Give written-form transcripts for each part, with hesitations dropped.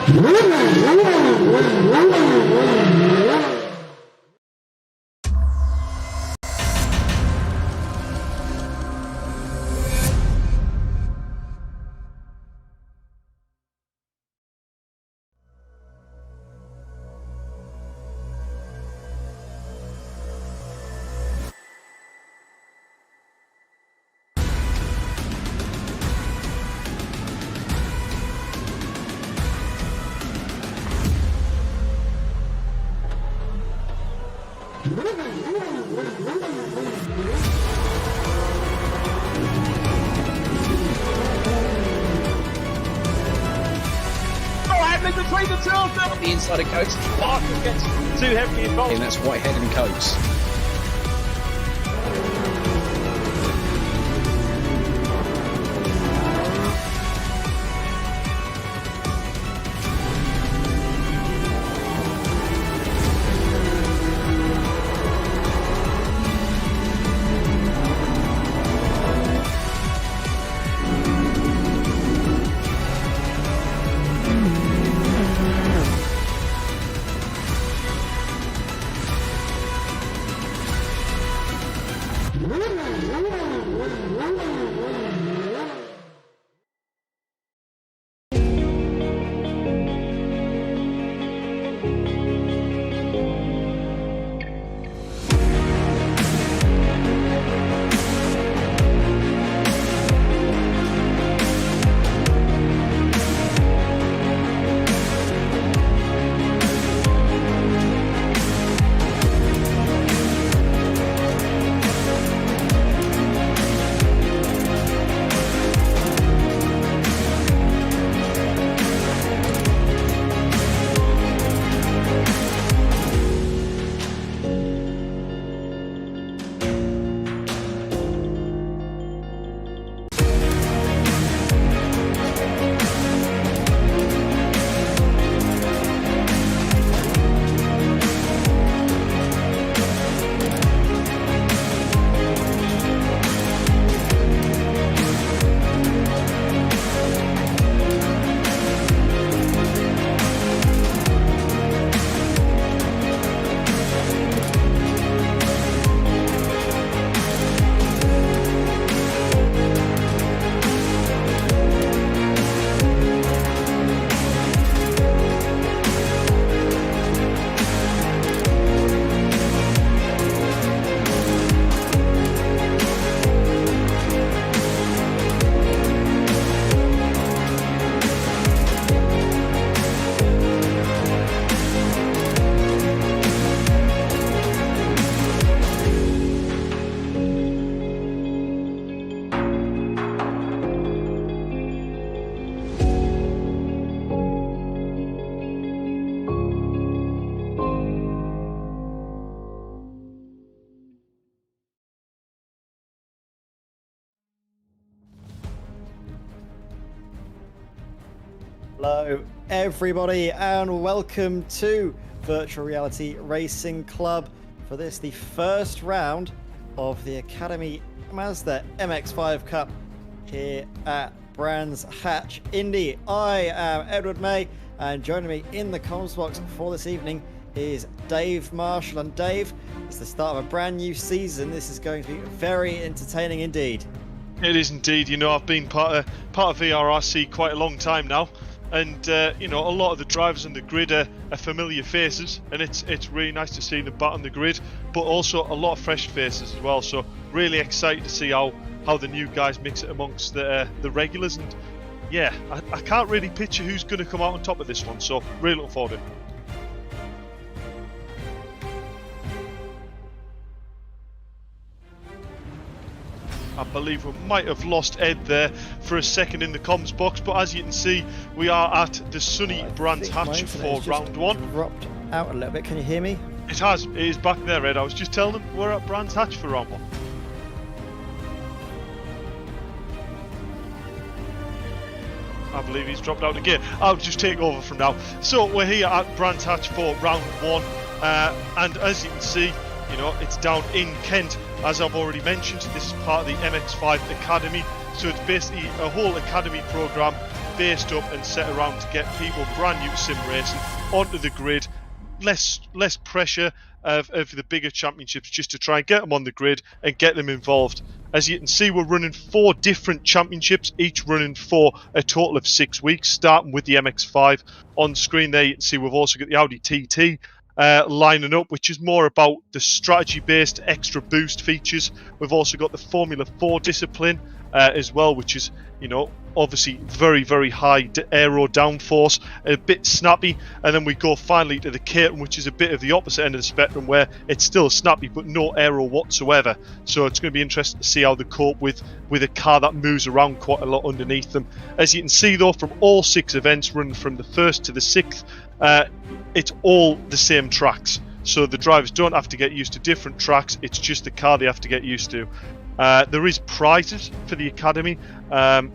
Between the two of them, the inside of Coates, Parker gets too heavily involved. And that's Whitehead and Coates. Hello everybody and welcome to Virtual Reality Racing Club for this, the first round of the Academy Mazda MX-5 Cup here at Brands Hatch Indy. I am Edward May and joining me in the comms box for this evening is Dave Marshall. And Dave, it's the start of a brand new season. This is going to be very entertaining indeed. It is indeed. You know, I've been part of VRRC quite a long time now, and you know, a lot of the drivers on the grid are familiar faces, and it's really nice to see them back on the grid, but also a lot of fresh faces as well. So really excited to see how the new guys mix it amongst the regulars. And yeah, I can't really picture who's going to come out on top of this one, so really looking forward to it. I believe we might have lost Ed there for a second in the comms box, but as you can see, we are at the sunny Brands Hatch for round one. Dropped out a little bit. Can you hear me? It has. It is back there, Ed. I was just telling them we're at Brands Hatch for round one. I believe he's dropped out again. I'll just take over from now. So we're here at Brands Hatch for round one, and as you can see, you know, it's down in Kent. As I've already mentioned, this is part of the MX-5 Academy, so it's basically a whole academy program based up and set around to get people brand new to sim racing onto the grid. Less pressure of the bigger championships, just to try and get them on the grid and get them involved. As you can see, we're running 4 different championships, each running for a total of 6 weeks, starting with the MX-5. On screen there, you can see we've also got the Audi TT lining up, which is more about the strategy-based extra boost features. We've also got the Formula 4 discipline as well, which is, you know, obviously very, very high aero downforce, a bit snappy. And then we go finally to the Caterham, which is a bit of the opposite end of the spectrum, where it's still snappy but no aero whatsoever. So it's going to be interesting to see how they cope with a car that moves around quite a lot underneath them. As you can see though, from all 6 events running from the 1st to the 6th, it's all the same tracks. So the drivers don't have to get used to different tracks, it's just the car they have to get used to. There is prizes for the academy.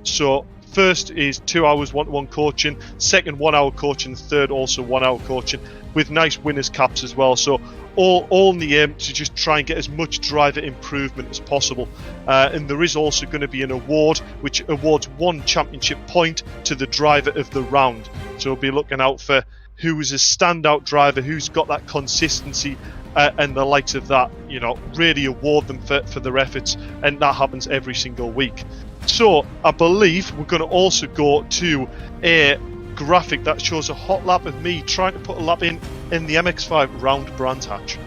So first is 2 hours 1-to-1 coaching, second 1 hour coaching, third also 1 hour coaching, with nice winners caps as well. So all in the aim to just try and get as much driver improvement as possible. And there is also going to be an award which awards 1 championship point to the driver of the round. So we'll be looking out for who is a standout driver, who's got that consistency, and the likes of that, you know, really award them for their efforts, and that happens every single week. So I believe we're going to also go to a graphic that shows a hot lap of me trying to put a lap in the MX-5 round Brands Hatch.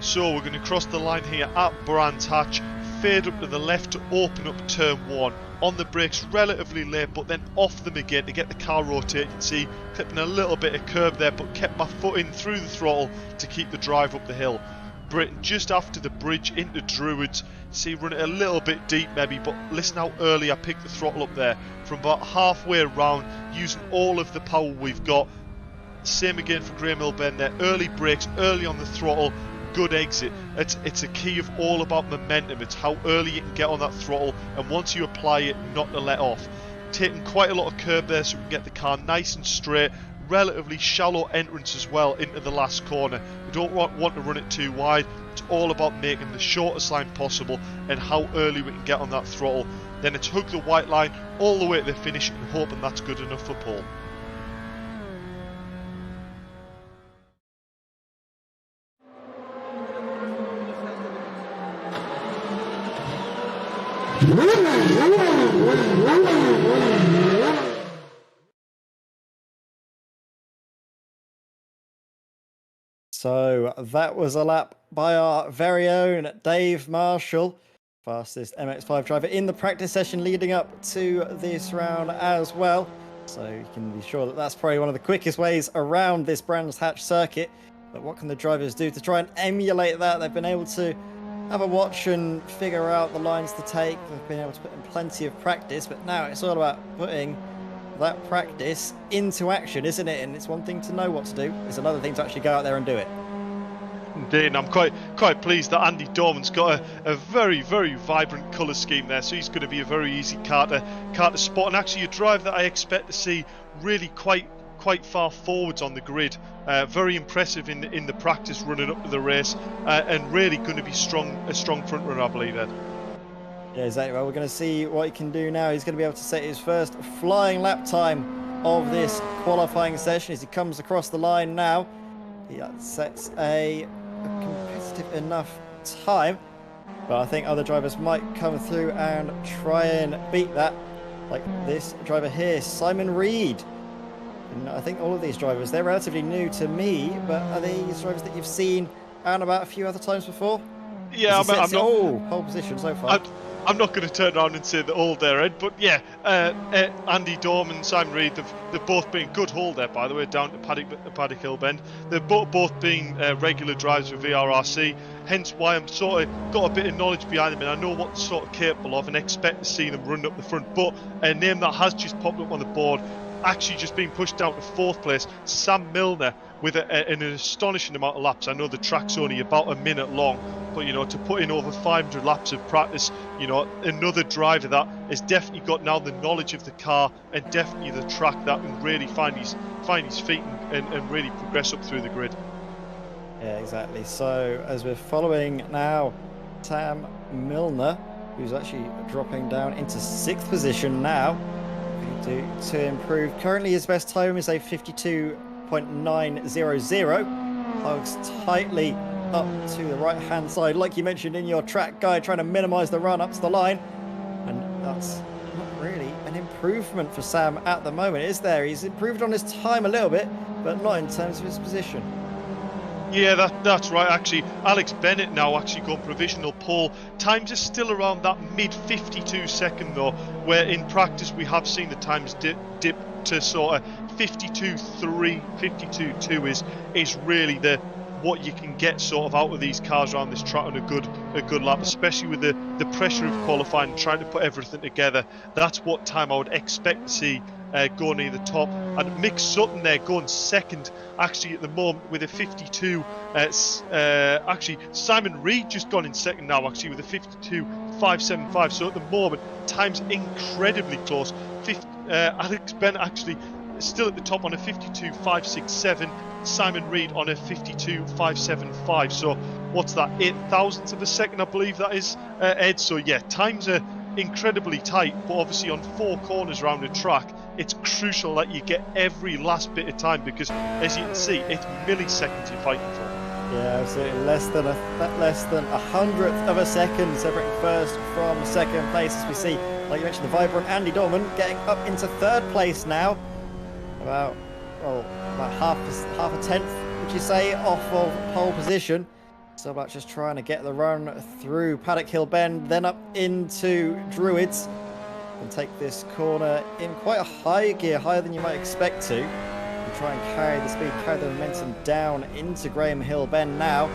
So we're going to cross the line here at Brands Hatch, fade up to the left to open up turn 1. On the brakes relatively late, but then off them again to get the car rotating. See, clipping a little bit of curb there, but kept my foot in through the throttle to keep the drive up the hill. Britain just after the bridge into Druids. See, run it a little bit deep maybe, but listen how early I picked the throttle up there. From about halfway around, using all of the power we've got. Same again for Graham Hill Bend there. Early brakes, early on the throttle. Good exit. It's a key of all about momentum. It's how early you can get on that throttle, and once you apply it, not to let off. Taking quite a lot of curb there so we can get the car nice and straight. Relatively shallow entrance as well into the last corner. We don't want to run it too wide. It's all about making the shortest line possible and how early we can get on that throttle. Then it's hug the white line all the way to the finish and hoping that's good enough for pole. So that was a lap by our very own Dave Marshall, fastest MX-5 driver in the practice session leading up to this round as well. So you can be sure that that's probably one of the quickest ways around this Brands Hatch circuit. But what can the drivers do to try and emulate that? They've been able to have a watch and figure out the lines to take. They've been able to put in plenty of practice, but now it's all about putting that practice into action, isn't it? And it's one thing to know what to do, it's another thing to actually go out there and do it. Indeed, and I'm quite pleased that Andy Dorman's got a very, very vibrant colour scheme there, so he's going to be a very easy car to spot, and actually a drive that I expect to see really quite far forwards on the grid. Very impressive in the practice running up to the race, and really going to be a strong front runner, I believe, Ed. Yeah, exactly. Well, we're going to see what he can do now. He's going to be able to set his first flying lap time of this qualifying session as he comes across the line now. He sets a competitive enough time, but I think other drivers might come through and try and beat that, like this driver here, Simon Reed. And I think all of these drivers, they're relatively new to me, but are these drivers that you've seen out and about a few other times before? Yeah, I'm not. Pole position so far. I'm not going to turn around and say they're all there, Ed, but yeah, Andy Dorman and Simon Reed, they've both been good hold there, by the way, down to Paddock Hill Bend. They've both been regular drivers with VRRC, hence why I'm sort of got a bit of knowledge behind them, and I know what they're sort of capable of and expect to see them run up the front. But a name that has just popped up on the board, actually just been pushed down to 4th place, Sam Milner, with an astonishing amount of laps. I know the track's only about a minute long, but to put in over 500 laps of practice, another driver that has definitely got now the knowledge of the car and definitely the track that can really find his feet and really progress up through the grid. Yeah, exactly. So as we're following now, Sam Milner, who's actually dropping down into 6th position now, to improve. Currently his best time is a 52.900. Hugs tightly up to the right hand side, like you mentioned in your track guide, trying to minimize the run up to the line. And that's not really an improvement for Sam at the moment, is there? He's improved on his time a little bit, but not in terms of his position. Yeah, that's right. Actually, Alex Bennett now actually gone provisional pole. Times are still around that mid 52 second though, where in practice we have seen the times dip to sort of 52.3, 52.2 is really what you can get sort of out of these cars around this track on a good lap, especially with the pressure of qualifying and trying to put everything together. That's what time I would expect to see going near the top. And Mick Sutton there going second actually at the moment with a 52. Actually Simon Reed just gone in second now actually with a 52.575. So at the moment time's incredibly close. Alex Bennett actually still at the top on a 52.567. Simon Reed on a 52.575. So what's that, 0.08 of a second I believe that is, Ed. So yeah, times are incredibly tight, but obviously on 4 corners around the track it's crucial that you get every last bit of time, because as you can see it's milliseconds you're fighting for. Yeah, absolutely. Less than a 100th of a second separating first from second place, as we see, like you mentioned, the vibrant Andy Dorman getting up into 3rd place now, about half a tenth, would you say, off of pole position. So about just trying to get the run through Paddock Hill Bend, then up into Druids, and take this corner in quite a high gear, higher than you might expect to, and try and carry the speed, carry the momentum down into Graham Hill Bend now.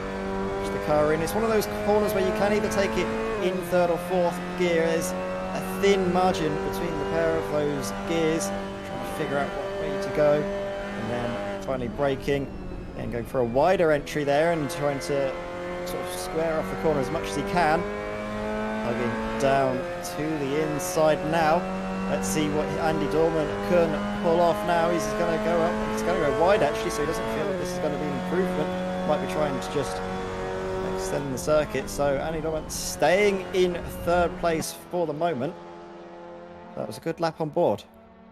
Push the car in. It's one of those corners where you can either take it in 3rd or 4th gear. There's a thin margin between the pair of those gears, trying to figure out what way to go, and then finally braking and going for a wider entry there and trying to sort of square off the corner as much as he can. Hugging down to the inside now. Let's see what Andy Dorman can pull off now. He's going to go up. He's going to go wide actually, so he doesn't feel like this is going to be an improvement. Might be trying to just extend the circuit. So Andy Dorman staying in 3rd place for the moment. That was a good lap on board.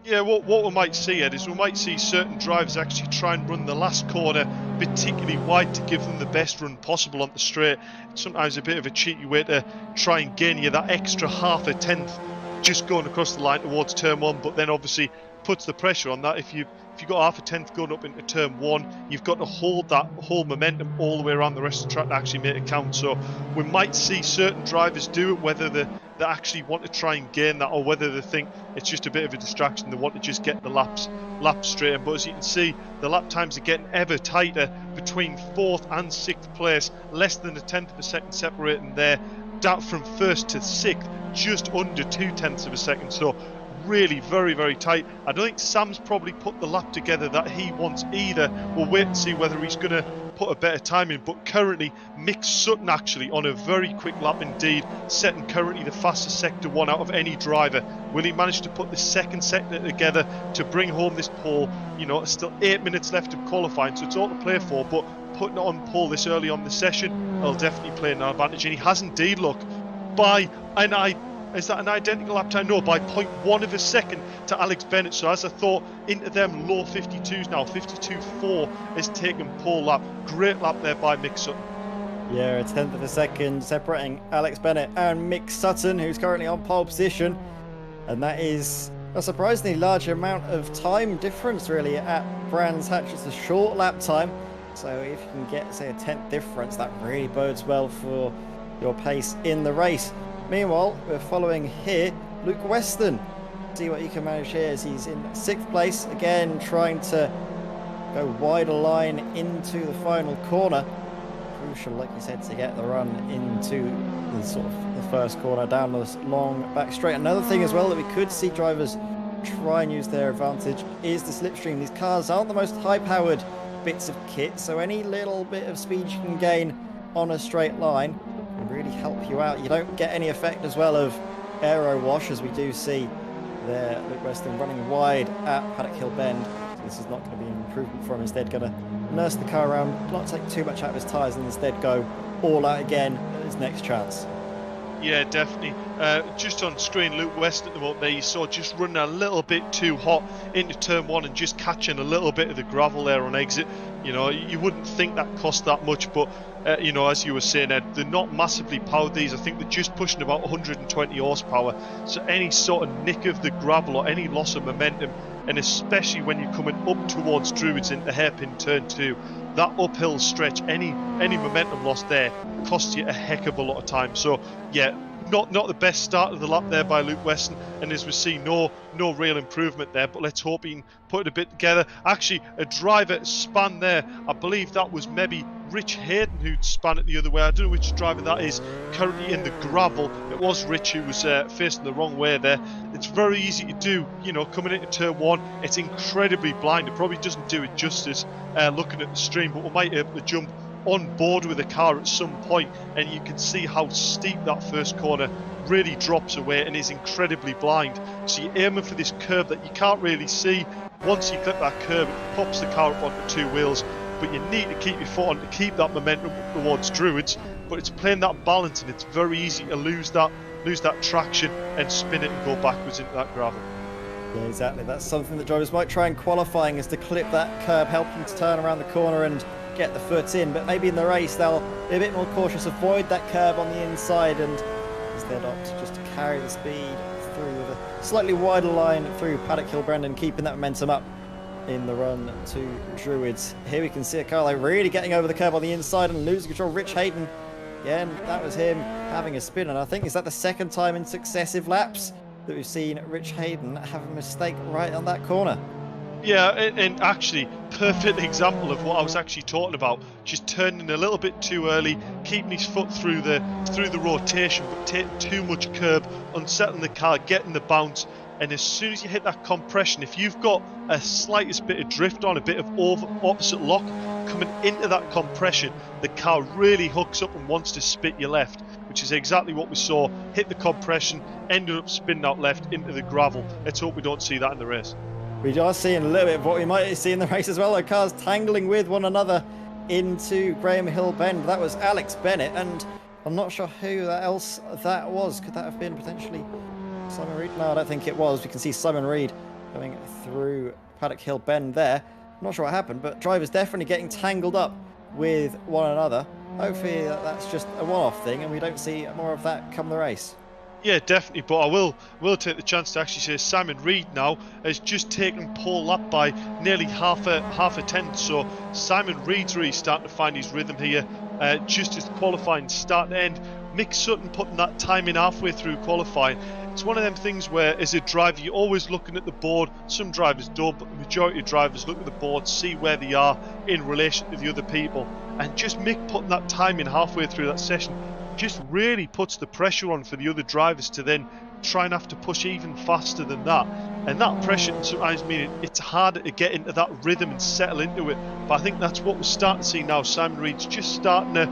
Yeah, what we might see, Ed, is we might see certain drivers actually try and run the last corner particularly wide to give them the best run possible on the straight. It's sometimes a bit of a cheeky way to try and gain you that extra half a tenth just going across the line towards turn 1, but then obviously puts the pressure on that. If you've got half a tenth going up into turn 1, you've got to hold that whole momentum all the way around the rest of the track to actually make it count. So we might see certain drivers do it, whether they actually want to try and gain that or whether they think it's just a bit of a distraction. They want to just get the laps straight. But as you can see, the lap times are getting ever tighter between 4th and 6th place, less than a tenth of a second separating there. Down from 1st to 6th, just under 0.2 of a second. So really very, very tight. I don't think Sam's probably put the lap together that he wants either. We'll wait and see whether he's going to put a better time in, but currently Mick Sutton actually on a very quick lap indeed, setting currently the fastest sector 1 out of any driver. Will he manage to put the second sector together to bring home this pole? Still 8 minutes left of qualifying, so it's all to play for, but putting it on pole this early on the session will definitely play an advantage, and he has indeed, look, is that an identical lap time? No, by 0.1 of a second to Alex Bennett. So as I thought, into them low 52s now. 52.4 has taken pole lap. Great lap there by Mick Sutton. Yeah, a tenth of a second separating Alex Bennett and Mick Sutton, who's currently on pole position. And that is a surprisingly large amount of time difference really at Brands Hatch. It's a short lap time. So if you can get, say, a 10th difference, that really bodes well for your pace in the race. Meanwhile, we're following here Luke Weston. See what he can manage here as he's in 6th place. Again, trying to go wider line into the final corner. Crucial, like you said, to get the run into the sort of the first corner down this long back straight. Another thing as well that we could see drivers try and use their advantage is the slipstream. These cars aren't the most high-powered bits of kit, so any little bit of speed you can gain on a straight line can really help you out. You don't get any effect as well of aero wash, as we do see there Luke Weston running wide at Paddock Hill Bend. So this is not going to be an improvement for him. Instead, going to nurse the car around, not take too much out of his tyres, and instead go all out again at his next chance. Yeah, definitely. Just on screen, Luke West at the moment there, you saw just running a little bit too hot into turn one and just catching a little bit of the gravel there on exit. You know, you wouldn't think that cost that much, but you know, as you were saying, Ed, they're not massively powered, these. I think they're just pushing about 120 horsepower. So any sort of nick of the gravel or any loss of momentum, and especially when you're coming up towards Druids into hairpin turn two, that uphill stretch, any momentum loss there costs you a heck of a lot of time. So yeah, not the best start of the lap there by Luke Weston, and as we see, no real improvement there, but let's hope he can put it a bit together. Actually, a driver span there, I believe that was maybe Rich Hayden who'd span it the other way. I don't know which driver that is currently in the gravel. It was Rich who was facing the wrong way there. It's very easy to do, you know, coming into turn one. It's incredibly blind. It probably doesn't do it justice looking at the stream, but we might be able to jump on board with the car at some point, and you can see how steep that first corner really drops away and is incredibly blind. So you're aiming for this curve that you can't really see. Once you clip that curve, it pops the car up onto two wheels, but you need to keep your foot on to keep that momentum towards Druids. But it's playing that balance, and it's very easy to lose that traction and spin it and go backwards into that gravel. Yeah, exactly. That's something that drivers might try in qualifying, is to clip that curb, help them to turn around the corner and get the foot in. But maybe in the race they'll be a bit more cautious, avoid that curb on the inside, and instead opt just to carry the speed through with a slightly wider line through Paddock Hill Bend, keeping that momentum up in the run to Druids. Here we can see a car like really getting over the curb on the inside and losing control. Rich Hayden, again, that was him having a spin, and I think, is that the second time in successive laps that we've seen Rich Hayden have a mistake right on that corner. Yeah, and actually, perfect example of what I was actually talking about. Just turning a little bit too early, keeping his foot through the rotation, but taking too much curb, unsettling the car, getting the bounce. And as soon as you hit that compression, if you've got a slightest bit of drift on, a bit of opposite lock coming into that compression, the car really hooks up and wants to spit you left, which is exactly what we saw. Hit the compression, ended up spinning out left into the gravel. Let's hope we don't see that in the race. We are seeing a little bit of what we might see in the race as well. The cars tangling with one another into Graham Hill Bend. That was Alex Bennett, and I'm not sure who else that was. Could that have been potentially Simon Reed? No, I don't think it was. We can see Simon Reed going through Paddock Hill Bend there. I'm not sure what happened, but drivers definitely getting tangled up with one another. Hopefully that's just a one-off thing and we don't see more of that come the race. Yeah, definitely, but I will take the chance to actually say Simon Reed now has just taken pole lap by nearly half a tenth. So Simon Reed's really starting to find his rhythm here, just as qualifying start to end. Mick Sutton putting that time in halfway through qualifying. It's one of them things where, as a driver, you're always looking at the board. Some drivers don't, but the majority of drivers look at the board, see where they are in relation to the other people. And just Mick putting that time in halfway through that session just really puts the pressure on for the other drivers to then try and have to push even faster than that. And that pressure can sometimes mean it's harder to get into that rhythm and settle into it. But I think that's what we're starting to see now. Simon Reed's just starting to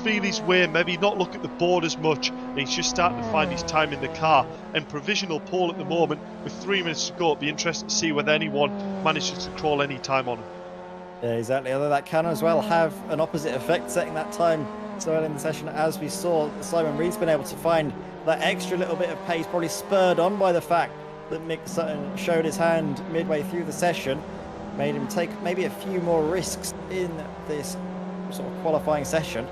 feel his way, maybe not look at the board as much, and he's just starting to find his time in the car. And provisional pole at the moment with 3 minutes to go. It'll be interesting to see whether anyone manages to crawl any time on him. Yeah, exactly. Although that can as well have an opposite effect, setting that time so early in the session. As we saw, Simon Reed's been able to find that extra little bit of pace, probably spurred on by the fact that Mick Sutton showed his hand midway through the session, made him take maybe a few more risks in this sort of qualifying session,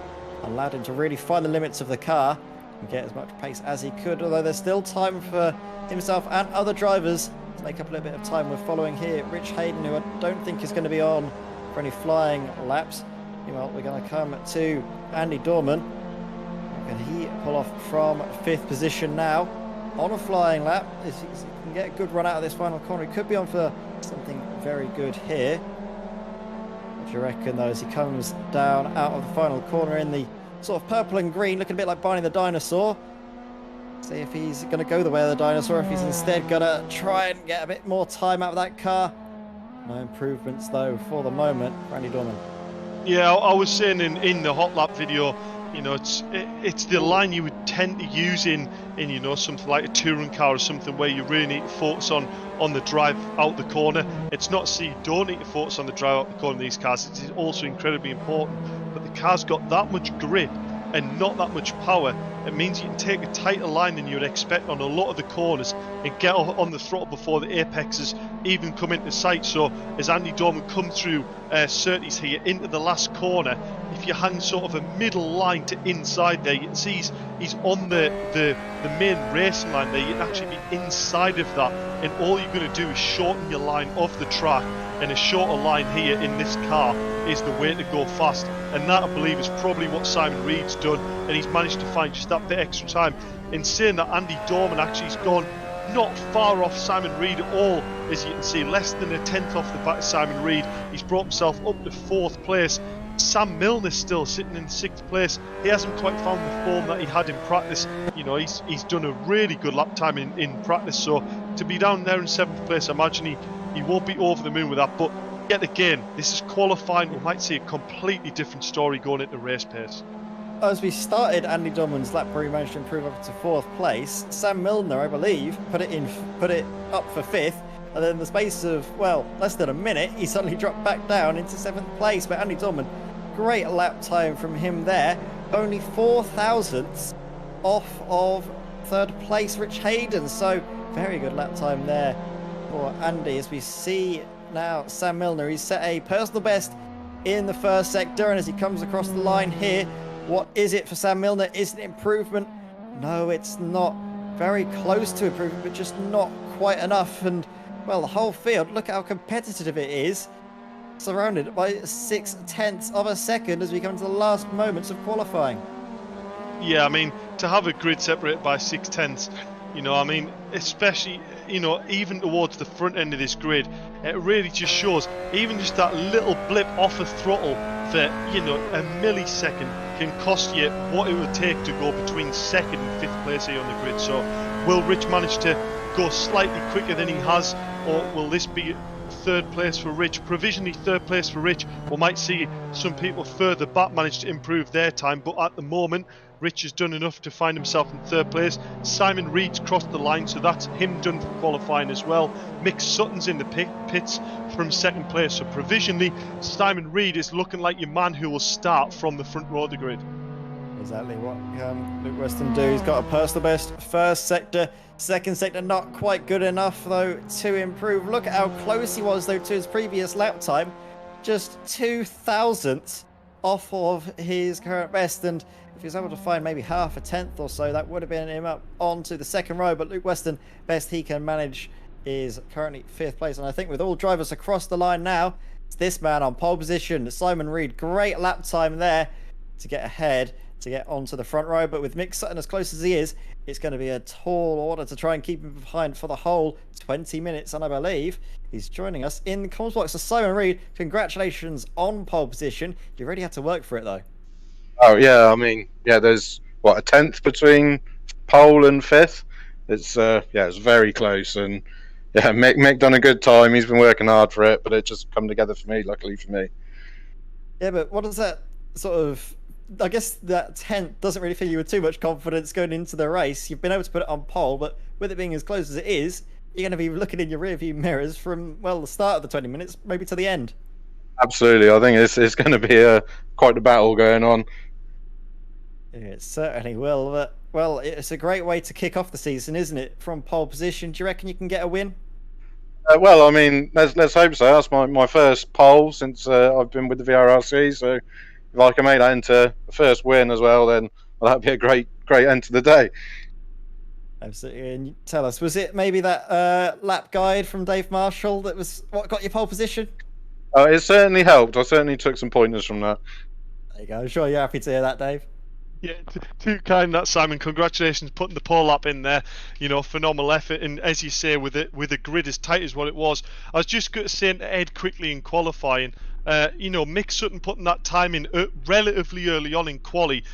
allowed him to really find the limits of the car and get as much pace as he could, although there's still time for himself and other drivers to make up a little bit of time. We're following here Rich Hayden, who I don't think is going to be on for any flying laps. Well, we're going to come to Andy Dorman. Can he pull off from 5th position now on a flying lap? If he can get a good run out of this final corner, he could be on for something very good here. What do you reckon, though, as he comes down out of the final corner in the sort of purple and green, looking a bit like Barney the dinosaur? See if he's going to go the way of the dinosaur, if he's instead going to try and get a bit more time out of that car. No improvements though for the moment for Andy Dorman. Yeah, I was saying in the hot lap video, you know, it's the line you would tend to use in you know, something like a touring car or something where you really need to focus on the drive out the corner. It's not so you don't need to focus on the drive out the corner in these cars. It's also incredibly important. But the car's got that much grip and not that much power. It means you can take a tighter line than you would expect on a lot of the corners and get on the throttle before the apexes even come into sight. So as Andy Dorman come through Surtees here into the last corner, if you hang sort of a middle line to inside there, you can see he's on the main racing line there. You can actually be inside of that, and all you're going to do is shorten your line off the track, and a shorter line here in this car is the way to go fast. And that, I believe, is probably what Simon Reed's done, and he's managed to find just that bit extra time. In saying that, Andy Dorman actually has gone not far off Simon Reed at all, as you can see, less than a tenth off the back of Simon Reed. He's brought himself up to 4th place. Sam Milner's still sitting in 6th place. He hasn't quite found the form that he had in practice. You know, he's done a really good lap time in practice, so to be down there in 7th place, I imagine he won't be over the moon with that. But yet again, this is qualifying. We might see a completely different story going into race pace. As we started Andy Dorman's lap where he managed to improve up to 4th place, Sam Milner, I believe, put it up for 5th, and then in the space of, well, less than a minute, he suddenly dropped back down into 7th place. But Andy Dorman, great lap time from him there, only 4 thousandths off of 3rd place Rich Hayden, so very good lap time there for Andy. As we see now Sam Milner, he's set a personal best in the 1st sector, and as he comes across the line here, what is it for Sam Milner? Is it improvement? No, it's not. Very close to improvement, but just not quite enough. And, well, the whole field, look at how competitive it is. Surrounded by 6/10 of a second as we come to the last moments of qualifying. Yeah, I mean, to have a grid separated by 6/10, you know, I mean, especially, you know, even towards the front end of this grid, it really just shows, even just that little blip off a throttle for, you know, a millisecond can cost you what it would take to go between 2nd and 5th place here on the grid. So will Rich manage to go slightly quicker than he has, or will this be 3rd place for Rich? Provisionally 3rd place for Rich. We might see some people further back manage to improve their time, but at the moment Rich has done enough to find himself in 3rd place. Simon Reed's crossed the line, so that's him done for qualifying as well. Mick Sutton's in the pits from 2nd place, so provisionally Simon Reed is looking like your man who will start from the front row of the grid. Exactly what Luke Weston do. He's got a personal best 1st sector. 2nd sector not quite good enough though to improve. Look at how close he was though to his previous lap time. Just 2 thousandths off of his current best, and if he was able to find maybe half a tenth or so, that would have been him up onto the 2nd row. But Luke Weston, best he can manage is currently 5th place, and I think with all drivers across the line now, it's this man on pole position, Simon Reed. Great lap time there to get ahead, to get onto the front row. But with Mick Sutton as close as he is, it's going to be a tall order to try and keep him behind for the whole 20 minutes. And I believe he's joining us in the comms box. So Simon Reed, congratulations on pole position. You really had to work for it though. Oh yeah, I mean, yeah, there's what, a tenth between pole and 5th. It's yeah, it's very close, and yeah, Mick done a good time. He's been working hard for it, but it just come together for me, luckily for me. Yeah, but what does that sort of, I guess that 10th doesn't really fill you with too much confidence going into the race. You've been able to put it on pole, but with it being as close as it is, you're going to be looking in your rearview mirrors from, well, the start of the 20 minutes, maybe to the end. Absolutely, I think it's going to be quite a battle going on. It certainly will. But, well, it's a great way to kick off the season, isn't it? From pole position, do you reckon you can get a win? Well, I mean, let's hope so. That's my first pole since I've been with the VRRC. So if I can make that into the first win as well, then that'd be a great end to the day. Absolutely. And tell us, was it maybe that lap guide from Dave Marshall that was what got your pole position? It certainly helped. I certainly took some pointers from that. There you go. I'm sure you're happy to hear that, Dave. Yeah, too kind, that Simon. Congratulations putting the pole lap in there. You know, phenomenal effort, and as you say, with a grid as tight as what it was. I was just going to say to Ed quickly in qualifying. You know, Mick Sutton putting that time in relatively early on in quali.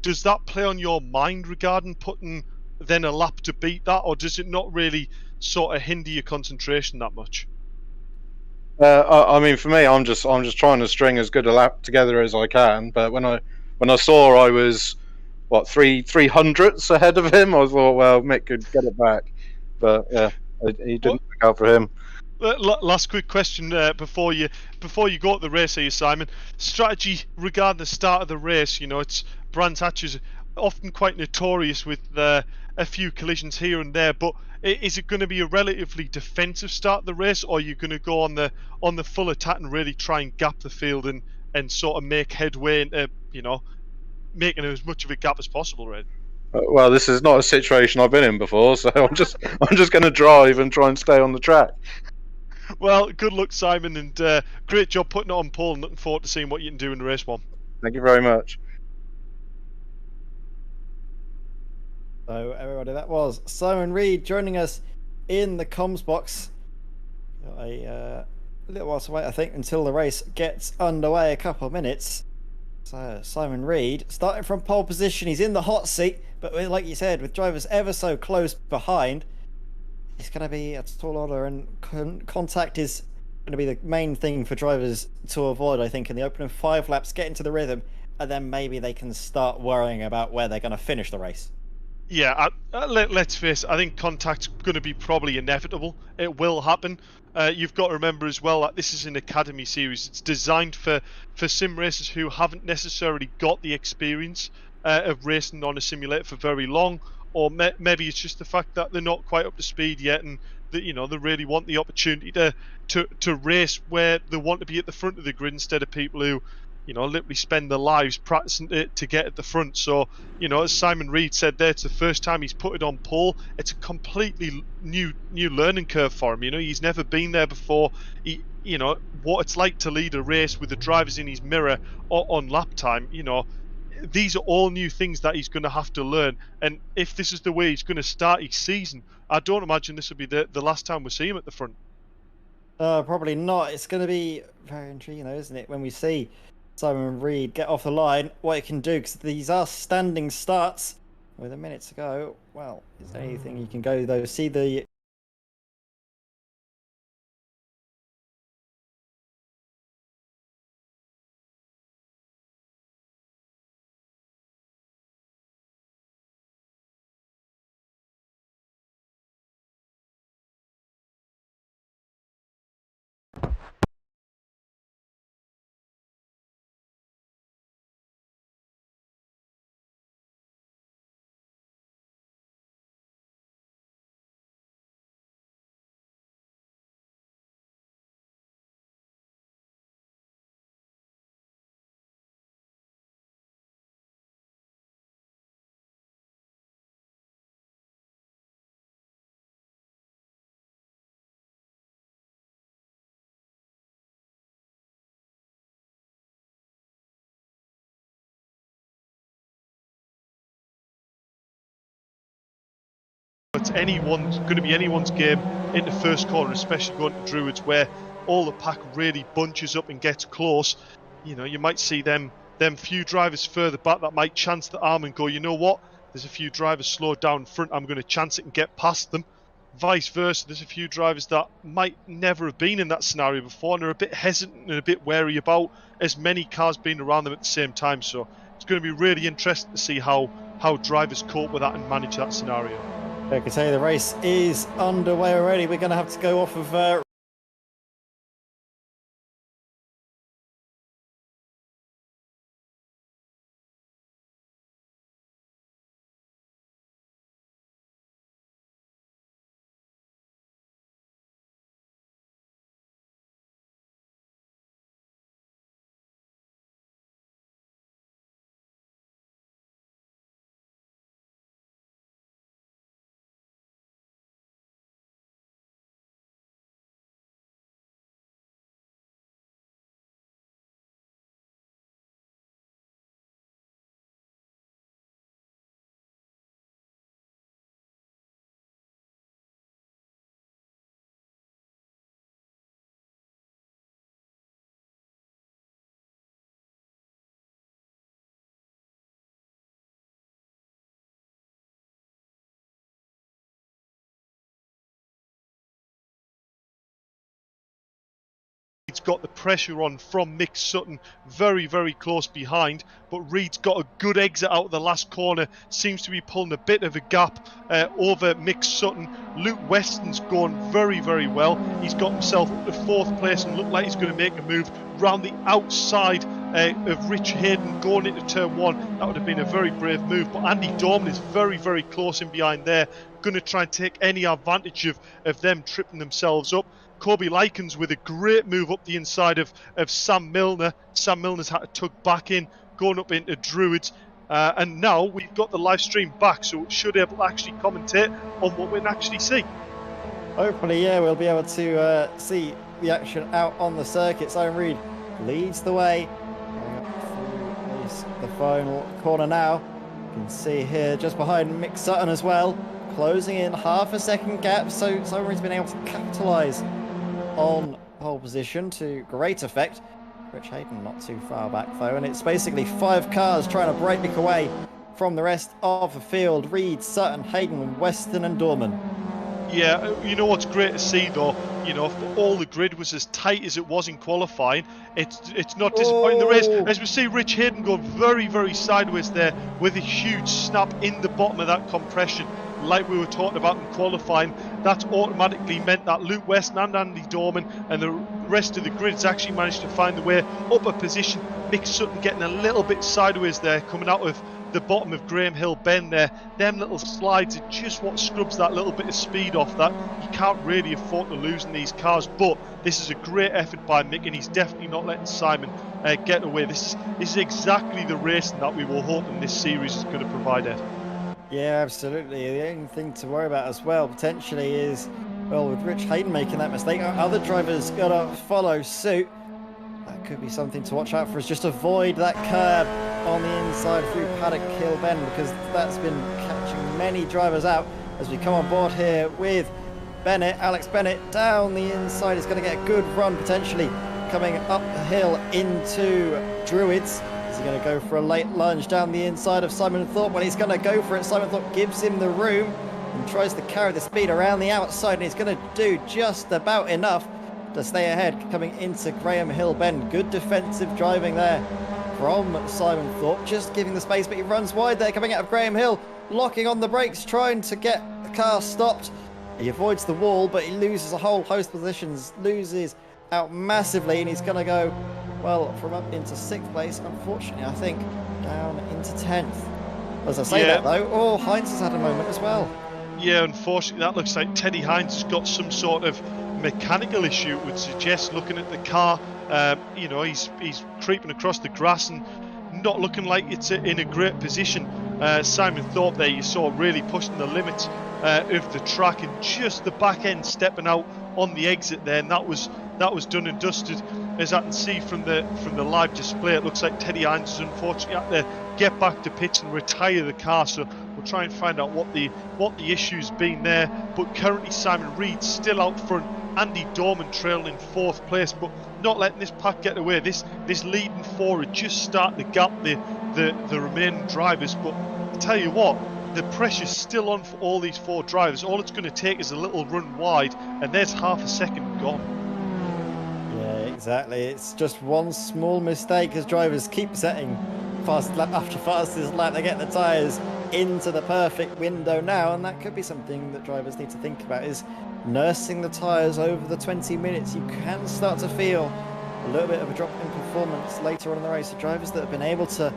Does that play on your mind regarding putting then a lap to beat that, or does it not really sort of hinder your concentration that much? I mean, for me, I'm just trying to string as good a lap together as I can. But when I saw I was what three hundredths ahead of him, I thought, well, Mick could get it back. But yeah, he didn't What? work out for him. Last quick question before you go at the race here, Simon. Strategy regarding the start of the race. You know, it's Brands Hatch is often quite notorious with a few collisions here and there. But is it going to be a relatively defensive start of the race, or are you going to go on the full attack and really try and gap the field and sort of make headway into making as much of a gap as possible, right? Well, this is not a situation I've been in before, so I'm just going to drive and try and stay on the track. Well, good luck, Simon, and great job putting it on pole. And looking forward to seeing what you can do in race one. Thank you very much. So everybody, that was Simon Reed joining us in the comms box. Got a little while to wait, I think, until the race gets underway. A couple of minutes. So Simon Reed, starting from pole position, he's in the hot seat, but like you said, with drivers ever so close behind, it's going to be a tall order, and contact is going to be the main thing for drivers to avoid, I think, in the opening 5 laps, get into the rhythm, and then maybe they can start worrying about where they're going to finish the race. Yeah, let's face it, I think contact's going to be probably inevitable. It will happen. You've got to remember as well that this is an academy series. It's designed for sim racers who haven't necessarily got the experience of racing on a simulator for very long, or maybe it's just the fact that they're not quite up to speed yet, and that they really want the opportunity to race where they want to be at the front of the grid instead of people who literally spend their lives practicing to get at the front. So, as Simon Reed said there, it's the first time he's put it on pole. It's a completely new learning curve for him. He's never been there before. What it's like to lead a race with the drivers in his mirror or on lap time. These are all new things that he's going to have to learn. And if this is the way he's going to start his season, I don't imagine this will be the last time we see him at the front. Probably not. It's going to be very intriguing, though, isn't it, when we see Simon Reed get off the line, what he can do, because these are standing starts with a minute to go. Well, is there anything you can go, though? See the It's going to be anyone's game in the first corner, especially going to Druids, where all the pack really bunches up and gets close. You might see them few drivers further back that might chance the arm and go, you know what? There's a few drivers slowed down in front. I'm going to chance it and get past them. Vice versa, there's a few drivers that might never have been in that scenario before and are a bit hesitant and a bit wary about as many cars being around them at the same time. So it's going to be really interesting to see how drivers cope with that and manage that scenario. I can tell you the race is underway already. We're going to have to go off of Reed's got the pressure on from Mick Sutton very, very close behind, but Reed's got a good exit out of the last corner, seems to be pulling a bit of a gap over Mick Sutton. Luke Weston's gone very, very well. He's got himself up to 4th place and looked like he's going to make a move round the outside of Rich Hayden going into turn 1. That would have been a very brave move, but Andy Dorman is very, very close in behind there, going to try and take any advantage of them tripping themselves up. Kobe Likens with a great move up the inside of Sam Milner. Sam Milner's had to tug back in, going up into Druids. And now we've got the live stream back, so it should be able to actually commentate on what we can actually see. Hopefully, yeah, we'll be able to see the action out on the circuit. Simon Reed leads the way. Going up through the final corner now. You can see here just behind Mick Sutton as well, closing in half a second gap. So Simon Reed's been able to capitalise on pole position to great effect. Rich Hayden not too far back though, and it's basically 5 cars trying to break away from the rest of the field. Reed, Sutton, Hayden, Weston and Dorman. Yeah, you know what's great to see though, you know, for all the grid was as tight as it was in qualifying, it's not disappointing the race. As we see Rich Hayden go very, very sideways there with a huge snap in the bottom of that compression, like we were talking about in qualifying. That's automatically meant that Luke Weston and Andy Dorman and the rest of the grid's actually managed to find the way up a position. Mick Sutton getting a little bit sideways there, coming out of the bottom of Graham Hill Bend there. Them little slides are just what scrubs that little bit of speed off that. You can't really afford to lose in these cars, but this is a great effort by Mick, and he's definitely not letting Simon get away. This is exactly the racing that we were hoping this series is going to provide, Ed. Yeah, absolutely. The only thing to worry about as well, potentially, is, well, with Rich Hayden making that mistake, other drivers got to follow suit. That could be something to watch out for, is just avoid that curb on the inside through Paddock Hill Bend, because that's been catching many drivers out. As we come on board here with Bennett, Alex Bennett down the inside, is going to get a good run potentially coming up the hill into Druids. Is he going to go for a late lunge down the inside of Simon Thorpe? Well, he's going to go for it. Simon Thorpe gives him the room and tries to carry the speed around the outside, and he's going to do just about enough to stay ahead coming into Graham Hill Bend. Good defensive driving there from Simon Thorpe, just giving the space, but he runs wide there coming out of Graham Hill, locking on the brakes, trying to get the car stopped. He avoids the wall, but he loses a whole host of positions, loses out massively, and he's going to go, well, from up into 6th place, unfortunately, I think, down into 10th. As I say that, though, oh, Heinz has had a moment as well. Yeah, unfortunately, that looks like Teddy Hines has got some sort of mechanical issue, it would suggest, looking at the car. You know, he's creeping across the grass and not looking like it's in a great position. Simon Thorpe there, you saw, really pushing the limits of the track, and just the back end stepping out on the exit there, and that was done and dusted. As I can see from the live display, it looks like Teddy Hines has unfortunately had to get back to pits and retire the car, so we'll try and find out what the issue's been there. But currently Simon Reed still out front, Andy Dorman trailing in 4th place, but not letting this pack get away. This leading 4 are just starting to gap the remaining drivers, but I tell you what, the pressure's still on for all these 4 drivers. All it's going to take is a little run wide, and there's half a second gone. Yeah, exactly. It's just one small mistake as drivers keep setting fast lap after fastest lap. They get the tyres into the perfect window now, and that could be something that drivers need to think about, is nursing the tyres over the 20 minutes. You can start to feel a little bit of a drop in performance later on in the race. The drivers that have been able to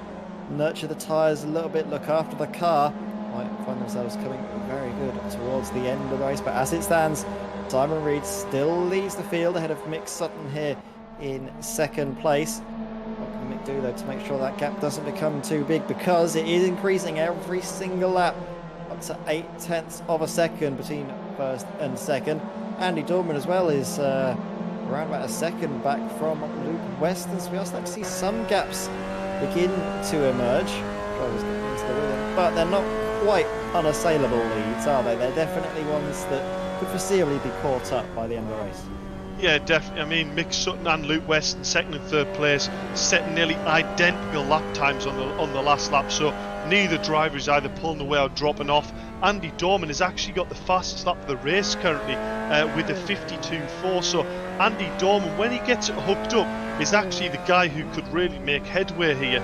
nurture the tyres a little bit, look after the car, might find themselves coming very good towards the end of the race. But as it stands, Simon Reed still leads the field ahead of Mick Sutton here in 2nd place. What can Mick do though to make sure that gap doesn't become too big, because it is increasing every single lap, up to 0.8 of a second between 1st and 2nd. Andy Dorman as well is around about a second back from Luke Weston, so we are starting to see some gaps begin to emerge. Drivers getting into the rhythm, but they're not quite unassailable leads, are they? They're definitely ones that could foreseeably be caught up by the end of the race. Yeah, definitely. I mean, Mick Sutton and Luke Weston, second and third place, setting nearly identical lap times on the last lap. So neither driver is either pulling away or dropping off. Andy Dorman has actually got the fastest lap of the race currently with a 52.4. So Andy Dorman, when he gets it hooked up, is actually the guy who could really make headway here.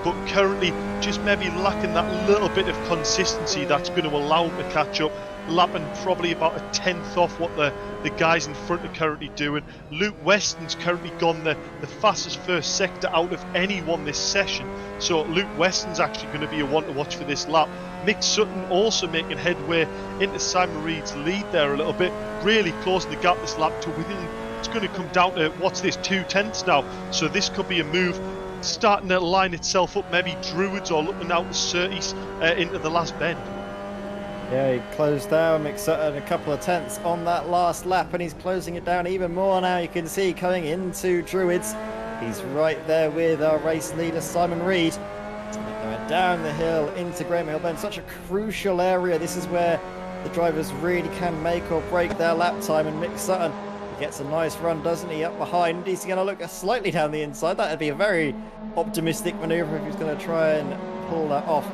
But currently just maybe lacking that little bit of consistency that's going to allow him to catch up. Lapping probably about a tenth off what the guys in front are currently doing. Luke Weston's currently gone the fastest first sector out of anyone this session. So Luke Weston's actually going to be a one to watch for this lap. Mick Sutton also making headway into Simon Reed's lead there a little bit, really closing the gap this lap to within. It's going to come down to, what's this, 2/10 now. So this could be a move starting to line itself up, maybe Druids or looking out the Surtees into the last bend. Yeah, he closed down Mick Sutton a couple of tenths on that last lap, and he's closing it down even more now. You can see coming into Druids. He's right there with our race leader, Simon Reed. Going down the hill into Graham Hill Bend, such a crucial area. This is where the drivers really can make or break their lap time, and Mick Sutton, he gets a nice run, doesn't he, up behind. He's going to look slightly down the inside. That would be a very optimistic manoeuvre if he's going to try and pull that off.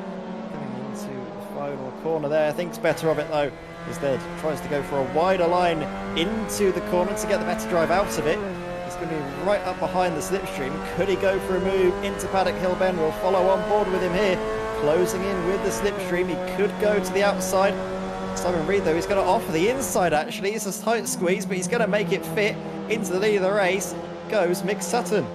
Final corner there, thinks better of it though. Instead tries to go for a wider line into the corner to get the better drive out of it. He's going to be right up behind the slipstream. Could he go for a move into Paddock Hill Bend? We'll follow on board with him here, closing in with the slipstream. He could go to the outside. Simon Reed though, he's going to offer the inside actually. It's a tight squeeze, but he's going to make it fit into the lead of the race. Goes Mick Sutton.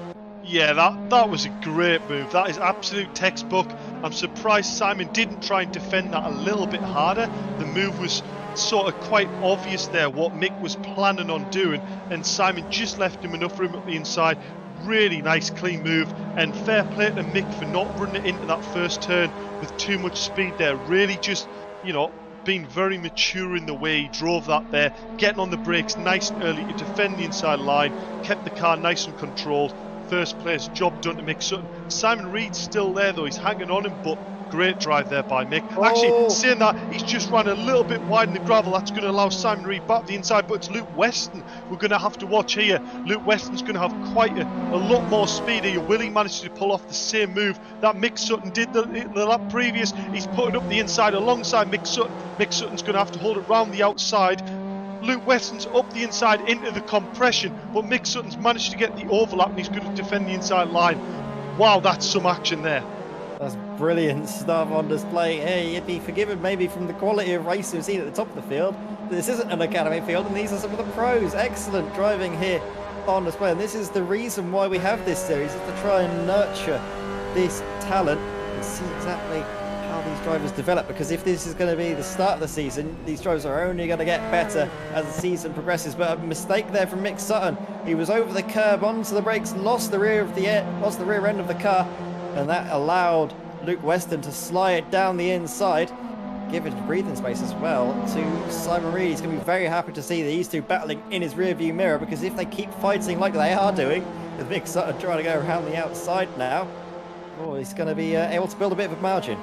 Yeah, that was a great move. That is absolute textbook. I'm surprised Simon didn't try and defend that a little bit harder. The move was sort of quite obvious there, what Mick was planning on doing, and Simon just left him enough room up the inside. Really nice, clean move, and fair play to Mick for not running it into that first turn with too much speed there. Really just, you know, being very mature in the way he drove that there, getting on the brakes nice and early to defend the inside line, kept the car nice and controlled. First place, job done to Mick Sutton. Simon Reed's still there though, he's hanging on him, but great drive there by Mick. Actually, saying that, he's just run a little bit wide in the gravel. That's going to allow Simon Reed back to the inside, but it's Luke Weston we're going to have to watch here. Luke Weston's going to have quite a lot more speed here. Will he manage to pull off the same move that Mick Sutton did the lap previous? He's putting up the inside alongside Mick Sutton. Mick Sutton's going to have to hold it round the outside. Luke Weston's up the inside into the compression, but Mick Sutton's managed to get the overlap and he's going to defend the inside line. Wow, that's some action there. That's brilliant stuff on display. Hey, you'd be forgiven maybe from the quality of race we've seen at the top of the field. This isn't an academy field, and these are some of the pros. Excellent driving here on display, and this is the reason why we have this series, is to try and nurture this talent and see exactly how these drivers develop, because if this is going to be the start of the season, these drivers are only going to get better as the season progresses. But a mistake there from Mick Sutton. He was over the curb, onto the brakes, lost the rear end of the car, and that allowed Luke Weston to slide down the inside, give it breathing space as well to Simon Reed. He's going to be very happy to see these two battling in his rear view mirror, because if they keep fighting like they are doing, with Mick Sutton trying to go around the outside now, he's going to be able to build a bit of a margin.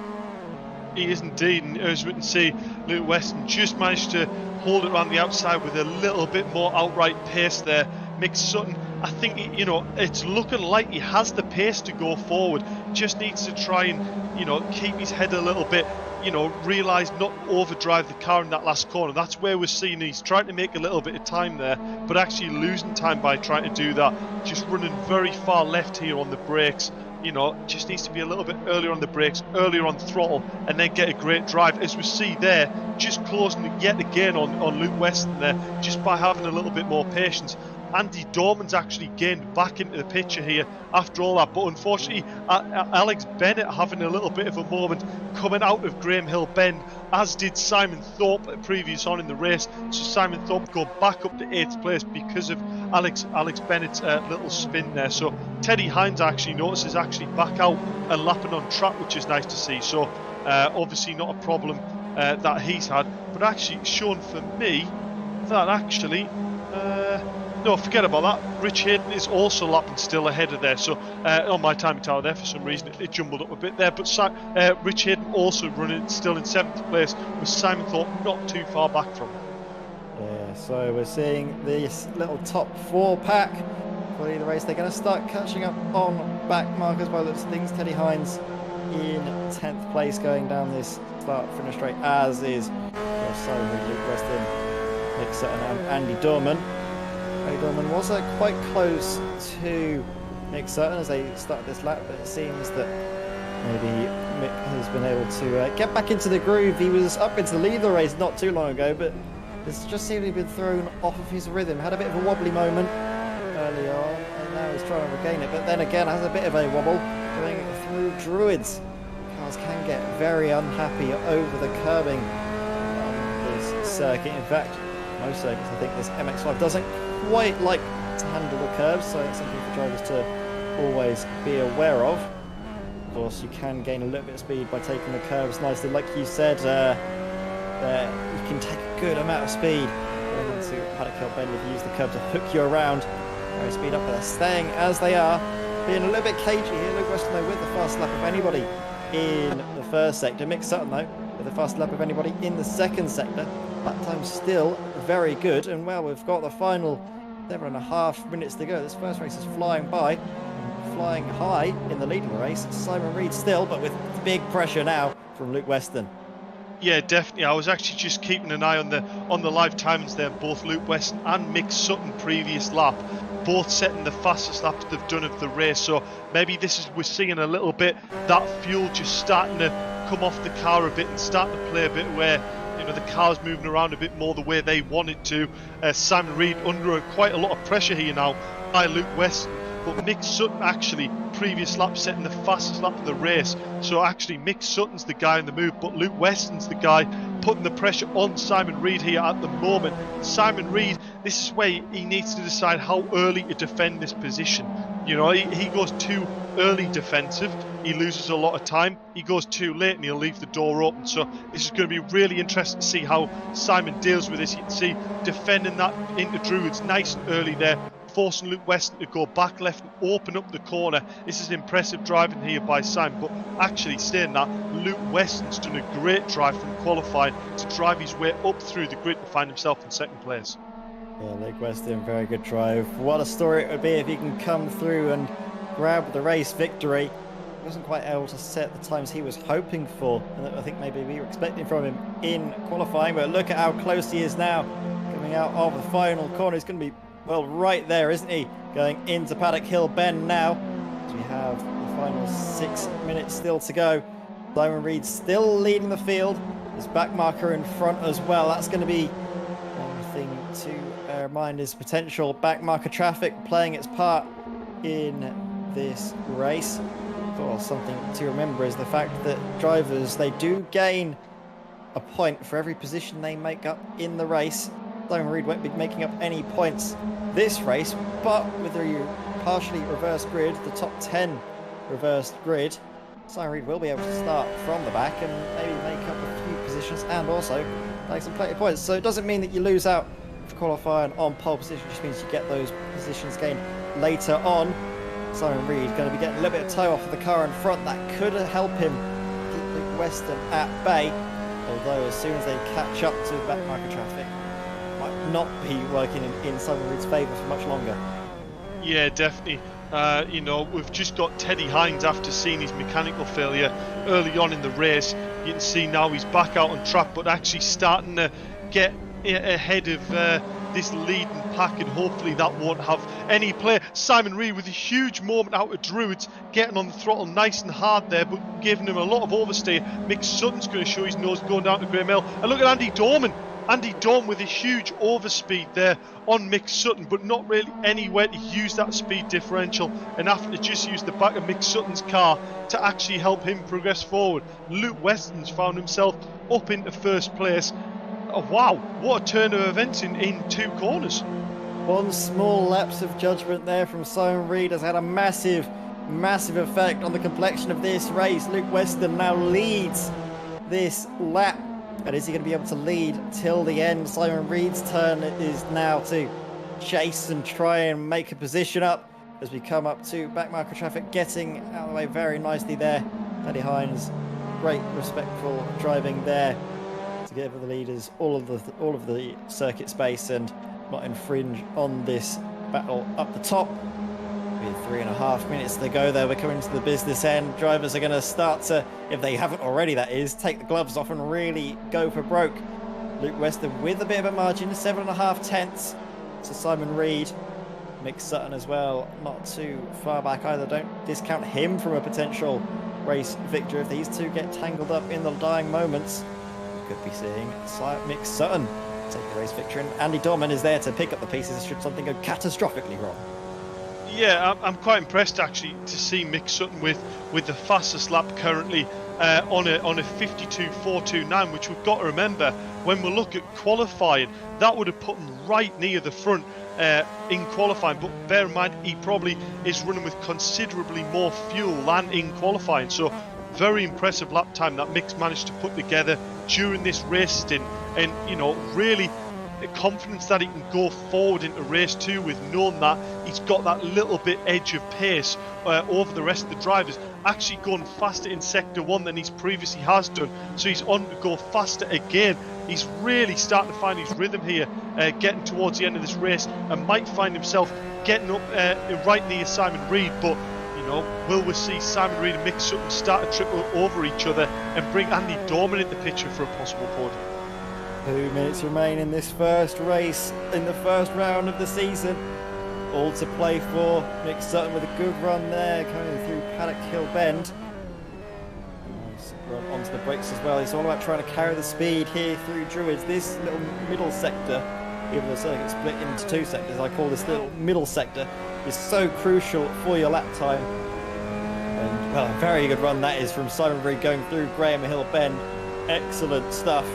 He is indeed, and as we can see, Luke Weston just managed to hold it around the outside with a little bit more outright pace there. Mick Sutton, I think, you know, it's looking like he has the pace to go forward. Just needs to try and, you know, keep his head a little bit, you know, realise not to overdrive the car in that last corner. That's where we're seeing he's trying to make a little bit of time there, but actually losing time by trying to do that. Just running very far left here on the brakes. You know, just needs to be a little bit earlier on the brakes, earlier on the throttle, and then get a great drive. As we see there, just closing yet again on Luke Weston there, just by having a little bit more patience. Andy Dorman's actually gained back into the picture here after all that, but unfortunately Alex Bennett having a little bit of a moment coming out of Graham Hill Bend, as did Simon Thorpe previous on in the race. So Simon Thorpe go back up to 8th place because of Alex Bennett's little spin there. So Teddy Hines actually notices actually back out and lapping on track, which is nice to see. So obviously not a problem that he's had, but actually shown for me that actually no, forget about that. Rich Hayden is also lapping still ahead of there. So on my timing tower there, for some reason it jumbled up a bit there. But Rich Hayden also running still in 7th place, with Simon Thorpe not too far back from him. Yeah, so we're seeing this little top 4 pack for the race. They're going to start catching up on back markers by the looks of things. Teddy Hines in 10th place going down this start-finish straight, as is Simon, Luke Weston, Nick Sutton and Andy Dorman. Andy Dorman was quite close to Nick Sutton as they started this lap, but it seems that maybe Mick has been able to get back into the groove. He was up into the lead of the race not too long ago, but it's just seemed to have been thrown off of his rhythm. Had a bit of a wobbly moment early on, and now he's trying to regain it, but then again has a bit of a wobble going through Druids. Cars can get very unhappy over the curbing on this circuit. In fact, most circuits, I think this MX-5 doesn't quite like to handle the curves, so it's something for drivers to always be aware of. Of course, you can gain a little bit of speed by taking the curves nicely. Like you said, you can take a good amount of speed going into Paddock Hill Bend if you use the curve to hook you around. Very speed up, but they're staying as they are. Being a little bit cagey here. Luke Weston, though, with the fast lap of anybody in the first sector. Mick Sutton, though, with the fast lap of anybody in the second sector. That time's still very good. And, well, we've got the final 7.5 minutes to go. This first race is flying by. Flying high in the lead of the race. Simon Reed still, but with big pressure now from Luke Weston. Yeah, definitely. I was actually just keeping an eye on the live timings there. Both Luke Weston and Mick Sutton previous lap, both setting the fastest laps they've done of the race. So maybe we're seeing a little bit that fuel just starting to come off the car a bit and starting to play a bit where the car's moving around a bit more the way they want it to. Simon Reed under quite a lot of pressure here now by Luke Weston. But Mick Sutton actually, previous lap, setting the fastest lap of the race. So actually Mick Sutton's the guy in the move, but Luke Weston's the guy putting the pressure on Simon Reed here at the moment. Simon Reed, this is where he needs to decide how early to defend this position. He goes too early defensive, he loses a lot of time. He goes too late and he'll leave the door open. So this is going to be really interesting to see how Simon deals with this. You can see defending that into Druids nice and early there, forcing Luke Weston to go back left and open up the corner. This is impressive driving here by Simon, but actually saying that, Luke Weston's done a great drive from qualifying to drive his way up through the grid to find himself in second place. Yeah, Luke Weston, very good drive. What a story it would be if he can come through and grab the race victory. He wasn't quite able to set the times he was hoping for, and that I think maybe we were expecting from him in qualifying, but look at how close he is now. Coming out of the final corner, he's going to be right there, isn't he? Going into Paddock Hill Bend now, as we have the final 6 minutes still to go. Simon Reed still leading the field. His back marker in front as well. That's going to be one thing to bear in mind, is potential back marker traffic playing its part in this race. Of course, something to remember is the fact that drivers, they do gain a point for every position they make up in the race. Simon Reed won't be making up any points this race, but with the partially reversed grid, the top 10 reversed grid, Simon Reed will be able to start from the back and maybe make up a few positions and also make some plenty of points. So it doesn't mean that you lose out for qualifying on pole position, it just means you get those positions gained later on. Simon Reed going to be getting a little bit of toe off of the car in front. That could help him keep Luke Weston at bay, although as soon as they catch up to the back marker traffic, might not be working in Simon Reed's favour for much longer. Yeah, definitely. We've just got Teddy Hines after seeing his mechanical failure early on in the race. You can see now he's back out on track, but actually starting to get ahead of this leading pack, and hopefully that won't have any play. Simon Reed with a huge moment out of Druids, getting on the throttle nice and hard there, but giving him a lot of oversteer. Mick Sutton's going to show his nose going down to Graham Hill. And look at Andy Dorman. Andy Dorman with a huge overspeed there on Mick Sutton, but not really anywhere to use that speed differential, and having to just use the back of Mick Sutton's car to actually help him progress forward. Luke Weston's found himself up into first place. Oh, wow, what a turn of events in 2 corners. One small lapse of judgment there from Simon Reed has had a massive effect on the complexion of this race. Luke Weston now leads this lap. And is he going to be able to lead till the end? Simon Reed's turn is now to chase and try and make a position up as we come up to back marker traffic, getting out of the way very nicely there. Teddy Hines, great respectful driving there to give the leaders all of the circuit space and not infringe on this battle up the top. With 3.5 minutes to go there, we're coming to the business end. Drivers are going to start to, if they haven't already that is, take the gloves off and really go for broke. Luke Weston with a bit of a margin, 7.5 tenths to Simon Reed. Mick Sutton as well, not too far back either. Don't discount him from a potential race victory. If these two get tangled up in the dying moments, we could be seeing Mick Sutton take the race victory. And Andy Dorman is there to pick up the pieces should something go catastrophically wrong. Yeah, I'm quite impressed actually to see Mick Sutton with the fastest lap currently on a 52.429, which we've got to remember when we look at qualifying, that would have put him right near the front in qualifying. But bear in mind, he probably is running with considerably more fuel than in qualifying. So very impressive lap time that Mick's managed to put together during this race stint, and really the confidence that he can go forward into race 2 with knowing that he's got that little bit edge of pace over the rest of the drivers, actually going faster in sector 1 than he's previously has done, so he's on to go faster again. He's really starting to find his rhythm here, getting towards the end of this race, and might find himself getting up right near Simon Reed. But will we see Simon Reed and Mick Sutton start to triple over each other and bring Andy Dorman into the picture for a possible podium? 2 minutes remain in this first race, in the first round of the season. All to play for. Mick Sutton with a good run there, coming through Paddock Hill Bend. Nice run onto the brakes as well. It's all about trying to carry the speed here through Druids. This little middle sector, even though the circuit's split into 2 sectors, I call this little middle sector, is so crucial for your lap time. And, well, a very good run that is from Simon Reed going through Graham Hill Bend. Excellent stuff.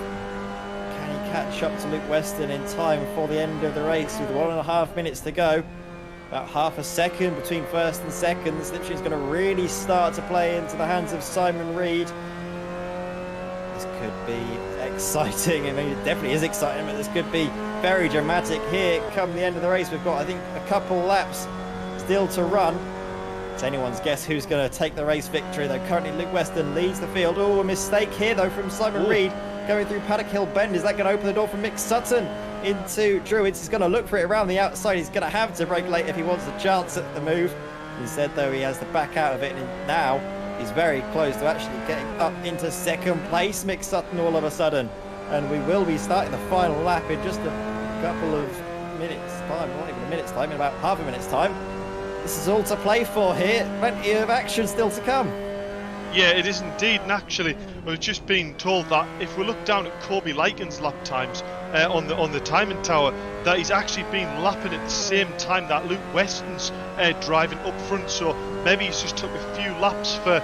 Catch up to Luke Weston in time for the end of the race with 1.5 minutes to go. About half a second between first and second. The slipstream is going to really start to play into the hands of Simon Reed. This could be exciting. I mean, it definitely is exciting, but this could be very dramatic here come the end of the race. We've got, I think, a couple laps still to run. It's anyone's guess who's going to take the race victory, though. Currently, Luke Weston leads the field. Oh, a mistake here, though, from Simon Reed. Going through Paddock Hill Bend. Is that going to open the door for Mick Sutton into Druids? He's going to look for it around the outside. He's going to have to brake late if he wants a chance at the move. Instead, though, he has the back out of it, and now he's very close to actually getting up into second place, Mick Sutton, all of a sudden. And we will be starting the final lap in just a couple of minutes' time, not even a minute's time, in about half a minute's time. This is all to play for here. Plenty of action still to come. Yeah, it is indeed, and actually we've just been told that if we look down at Kobe Lyken's lap times on the timing tower, that he's actually been lapping at the same time that Luke Weston's driving up front, so maybe he's just took a few laps for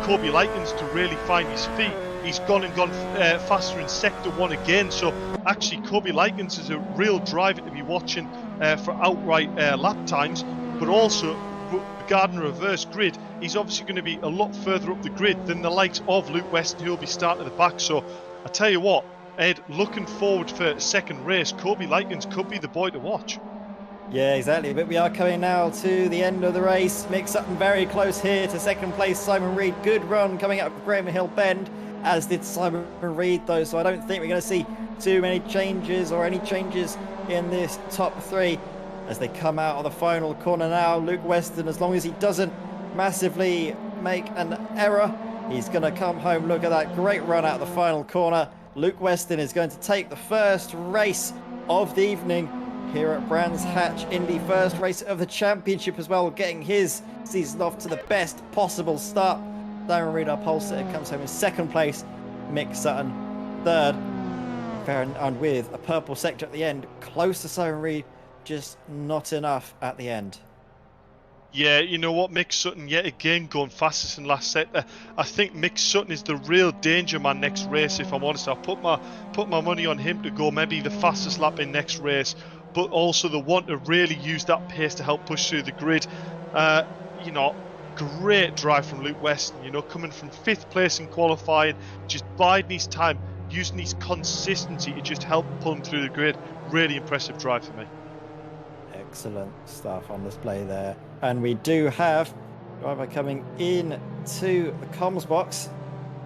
Kobe Lykens to really find his feet. He's gone faster in sector 1 again, so actually Kobe Lykens is a real driver to be watching for outright lap times, but also regarding a reverse grid, he's obviously going to be a lot further up the grid than the likes of Luke Weston, who will be starting at the back. So I tell you what, Ed, looking forward for a second race, Kobe Lykens could be the boy to watch. Yeah, exactly. But we are coming now to the end of the race. Mick Sutton very close here to second place. Simon Reed, good run coming up Graham Hill Bend, as did Simon Reed, though. So I don't think we're going to see too many changes or any changes in this top 3 as they come out of the final corner now. Luke Weston, as long as he doesn't massively make an error, he's going to come home. Look at that great run out of the final corner. Luke Weston is going to take the first race of the evening here at Brands Hatch Indy, first race of the championship as well, getting his season off to the best possible start. Simon Reed, our pole sitter, comes home in second place. Mick Sutton third, and with a purple sector at the end, close to Simon Reed, just not enough at the end. Yeah, you know what, Mick Sutton yet again going fastest in last sector. I think Mick Sutton is the real danger man next race, if I'm honest. I'll put my money on him to go maybe the fastest lap in next race, but also the one to really use that pace to help push through the grid. Great drive from Luke Weston, coming from 5th place in qualifying, just biding his time, using his consistency to just help pull him through the grid. Really impressive drive for me. Excellent stuff on display there. And we do have driver coming in to the comms box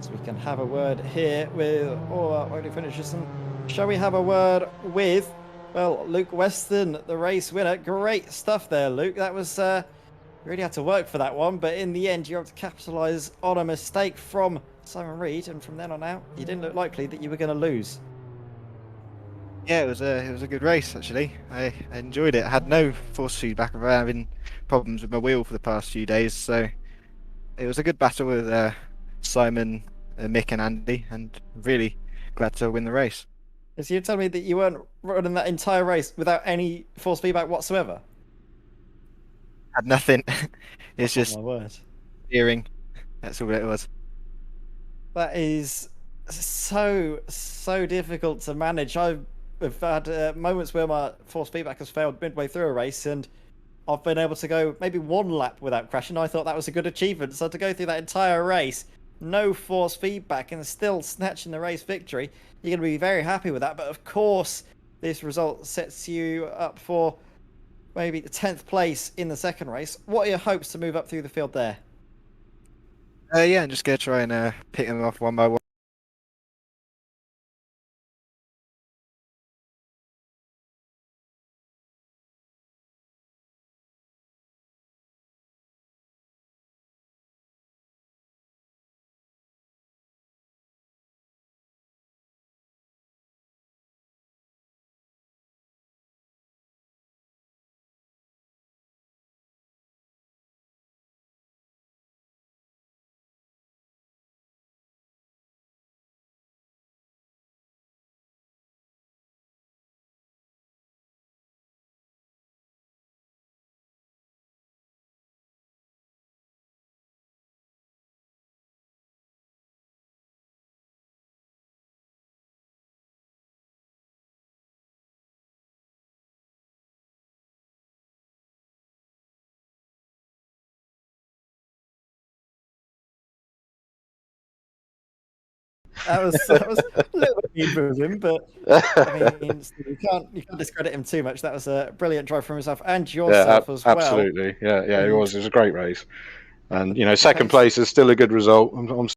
So we can have a word here with all our podium finishers. And shall we have a word with, well, Luke Weston, the race winner. Great stuff there, Luke. That was, really had to work for that one, but in the end, you're able to capitalise on a mistake from Simon Reed, and from then on out, you didn't look likely that you were going to lose. Yeah, it was a good race actually. I enjoyed it. I had no force feedback of having problems with my wheel for the past few days, so it was a good battle with Simon, Mick, and Andy, and really glad to win the race. So you're telling me that you weren't running that entire race without any force feedback whatsoever? Had nothing. It's Oh just my word. steering. That's all it was. That is so difficult to manage. I've had moments where my force feedback has failed midway through a race, and I've been able to go maybe one lap without crashing. I thought that was a good achievement. So to go through that entire race, no force feedback, and still snatching the race victory, you're going to be very happy with that. But of course, this result sets you up for maybe the 10th place in the second race. What are your hopes to move up through the field there? Yeah, I'm just gonna try and pick them off one by one. That was a little bit mean of him, but I mean, you can't discredit him too much. That was a brilliant drive from himself and yourself as well. Absolutely. Yeah, it was. It was a great race, and second place is still a good result. I'm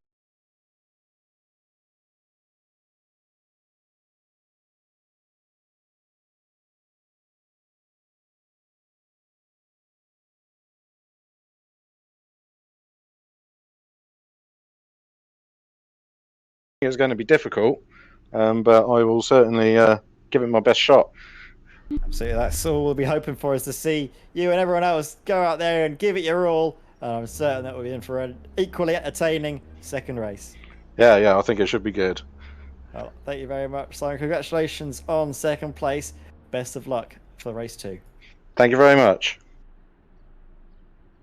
it's going to be difficult, but I will certainly give it my best shot. Absolutely, that's all we'll be hoping for, is to see you and everyone else go out there and give it your all. And I'm certain that we'll be in for an equally entertaining second race. Yeah, I think it should be good. Well, thank you very much, Simon. Congratulations on second place. Best of luck for race 2. Thank you very much.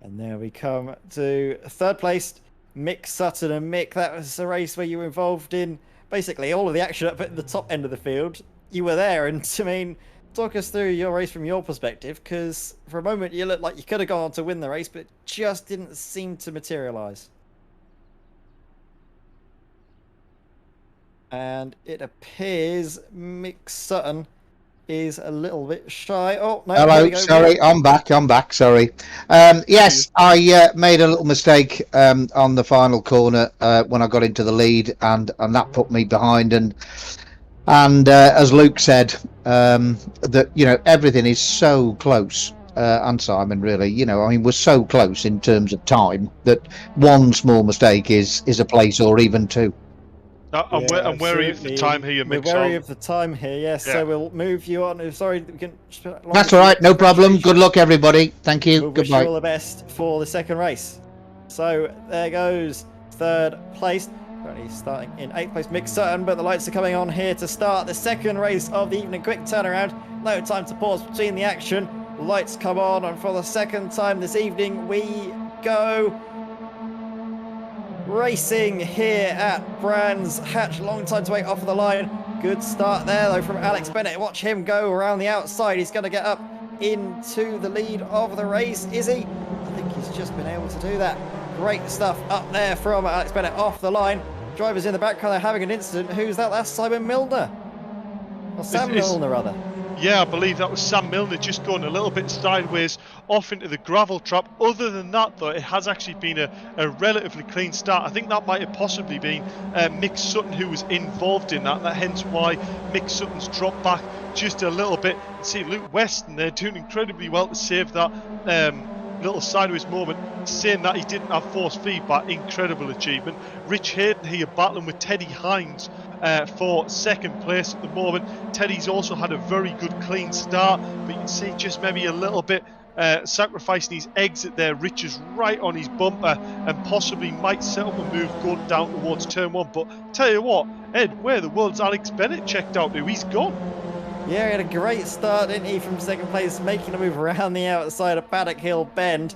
And there we come to third place, Mick Sutton. And Mick, that was a race where you were involved in basically all of the action up at the top end of the field. You were there, and I mean, talk us through your race from your perspective, because for a moment you looked like you could have gone on to win the race, but it just didn't seem to materialise. And it appears Mick Sutton is a little bit shy. Oh, no. Hello, sorry, I'm back, sorry. Yes, I made a little mistake on the final corner when I got into the lead, and that put me behind. And as Luke said, that everything is so close, and Simon, really, I mean, we're so close in terms of time that one small mistake is a place, or even two. I'm wary of the time here, Mick. We're wary of the time here, yes. Yeah. So we'll move you on. Sorry, we can. That's all right, no problem. Good luck, everybody. Thank you. We'll Goodbye. Wish you all the best for the second race. So there goes third place. Currently starting in 8th place, Mick Sutton, but the lights are coming on here to start the second race of the evening. Quick turnaround. No time to pause between the action. Lights come on, and for the second time this evening, we go racing here at Brands Hatch. Long time to wait off of the line. Good start there though from Alex Bennett. Watch him go around the outside. He's going to get up into the lead of the race, is he? I think he's just been able to do that. Great stuff up there from Alex Bennett off the line. Drivers in the background are having an incident. Who's that? That's Simon Milner. Or Sam Milner, rather. Yeah, I believe that was Sam Milner just going a little bit sideways off into the gravel trap. Other than that, though, it has actually been a relatively clean start. I think that might have possibly been Mick Sutton who was involved in that. That hence why Mick Sutton's dropped back just a little bit. And see Luke Weston there doing incredibly well to save that little sideways moment, saying that he didn't have force feedback. Incredible achievement. Rich Hayden here battling with Teddy Hines for second place at the moment. Teddy's also had a very good clean start, but you can see just maybe a little bit sacrificing his exit there. Rich is right on his bumper and possibly might set up a move going down towards turn one. But tell you what, Ed, where the world's Alex Bennett checked out to? He's gone. Yeah, he had a great start, didn't he, from second place, making a move around the outside of Paddock Hill Bend.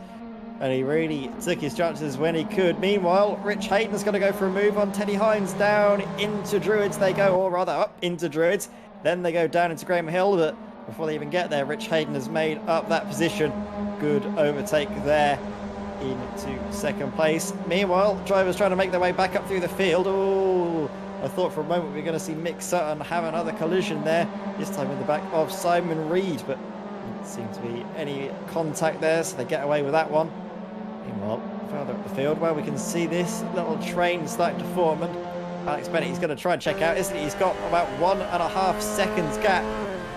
And he really took his chances when he could. Meanwhile, Rich Hayden's going to go for a move on Teddy Hines. Down into Druids they go, or rather up into Druids. Then they go down into Graham Hill, but before they even get there, Rich Hayden has made up that position. Good overtake there into second place. Meanwhile, drivers trying to make their way back up through the field. Oh, I thought for a moment we were going to see Mick Sutton have another collision there, this time in the back of Simon Reed, but didn't seem to be any contact there, so they get away with that one. Meanwhile, further up the field, where we can see this little train starting to form, and Alex Bennett, he's going to try and check out, isn't he? He's got about 1.5 seconds gap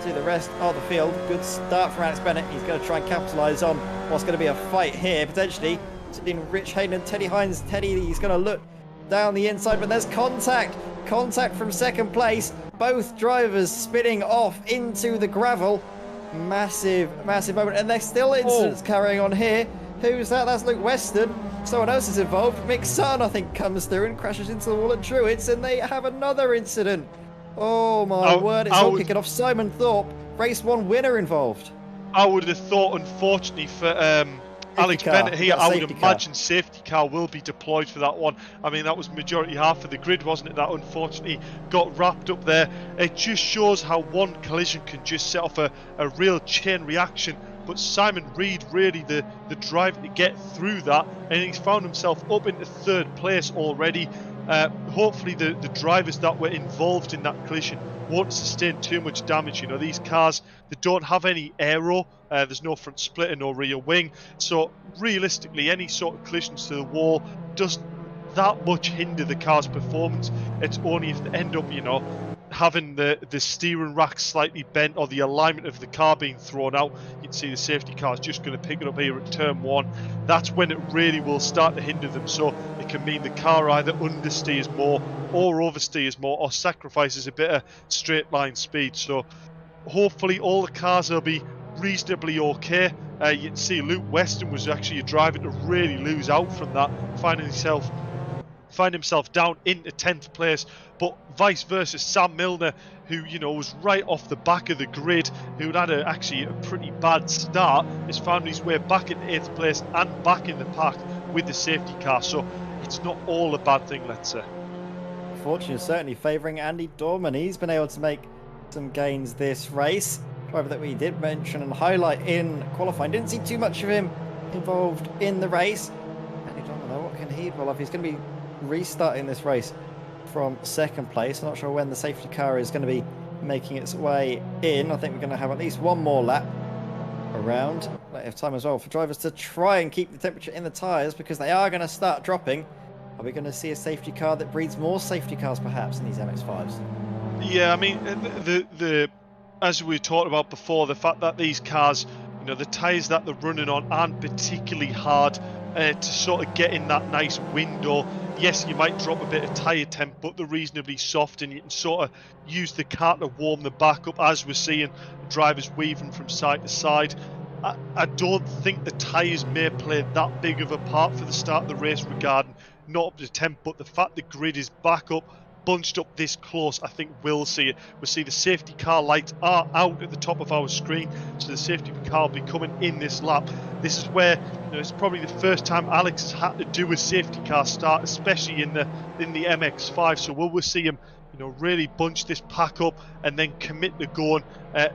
to the rest of the field. Good start from Alex Bennett. He's going to try and capitalise on what's going to be a fight here, potentially, between Rich Hayden and Teddy Hines. Teddy, he's going to look down the inside, but there's contact. Contact from second place. Both drivers spinning off into the gravel. Massive moment. And there's still incidents carrying on here. Who's that? That's Luke Weston. Someone else is involved. Mick Sutton, I think, comes through and crashes into the wall at Druids, and they have another incident. Oh my word, it's all kicking off. Simon Thorpe, race 1 winner involved. I would have thought, unfortunately, for Alex Bennett here, I would imagine safety car will be deployed for that one. I mean, that was majority half of the grid, wasn't it, that unfortunately got wrapped up there. It just shows how one collision can just set off a real chain reaction. But Simon Reed, really the driver to get through that, and he's found himself up into third place already. Hopefully the drivers that were involved in that collision won't sustain too much damage. You know, these cars, they don't have any aero, there's no front splitter, no rear wing, so realistically any sort of collisions to the wall doesn't that much hinder the car's performance. It's only if they end up, you know, having the steering rack slightly bent or the alignment of the car being thrown out. You can see the safety car is just going to pick it up here at turn 1. That's when it really will start to hinder them, so it can mean the car either understeers more or oversteers more or sacrifices a bit of straight line speed. So hopefully all the cars will be reasonably okay. You can see Luke Weston was actually a driver to really lose out from that, find himself down into 10th place, but vice versa Sam Milner, who, you know, was right off the back of the grid, who had actually a pretty bad start, has found his way back into 8th place and back in the pack with the safety car, so it's not all a bad thing, let's say. Fortune is certainly favouring Andy Dorman. He's been able to make some gains this race. Driver that we did mention and highlight in qualifying. Didn't see too much of him involved in the race. Andy Dorman, though, what can he pull off? He's going to be restarting this race from second place. I'm not sure when the safety car is going to be making its way in. I think we're going to have at least one more lap around. Plenty of time as well for drivers to try and keep the temperature in the tyres, because they are going to start dropping. Are we going to see a safety car that breeds more safety cars perhaps in these MX-5s? Yeah, I mean, as we talked about before, the fact that these cars, you know, the tyres that they're running on aren't particularly hard to sort of get in that nice window. Yes, you might drop a bit of tyre temp, but they're reasonably soft, and you can sort of use the car to warm the back up, as we're seeing drivers weaving from side to side. I don't think the tyres may play that big of a part for the start of the race regarding not up to temp, but the fact the grid is back up, bunched up this close, I think we'll see it. We'll see the safety car lights are out at the top of our screen, so the safety car will be coming in this lap. This is where, you know, it's probably the first time Alex has had to do a safety car start, especially in the MX-5. So will we see him, you know, really bunch this pack up and then commit to going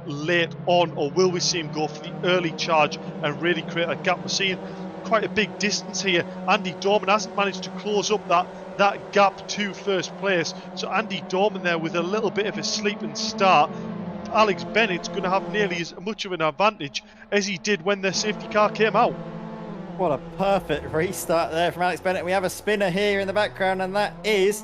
late on, or will we see him go for the early charge and really create a gap? We're seeing quite a big distance here. Andy Dorman hasn't managed to close up that gap to first place, so Andy Dorman there with a little bit of a sleeping start. Alex Bennett's going to have nearly as much of an advantage as he did when the safety car came out. What a perfect restart there from Alex Bennett. We have a spinner here in the background, and that is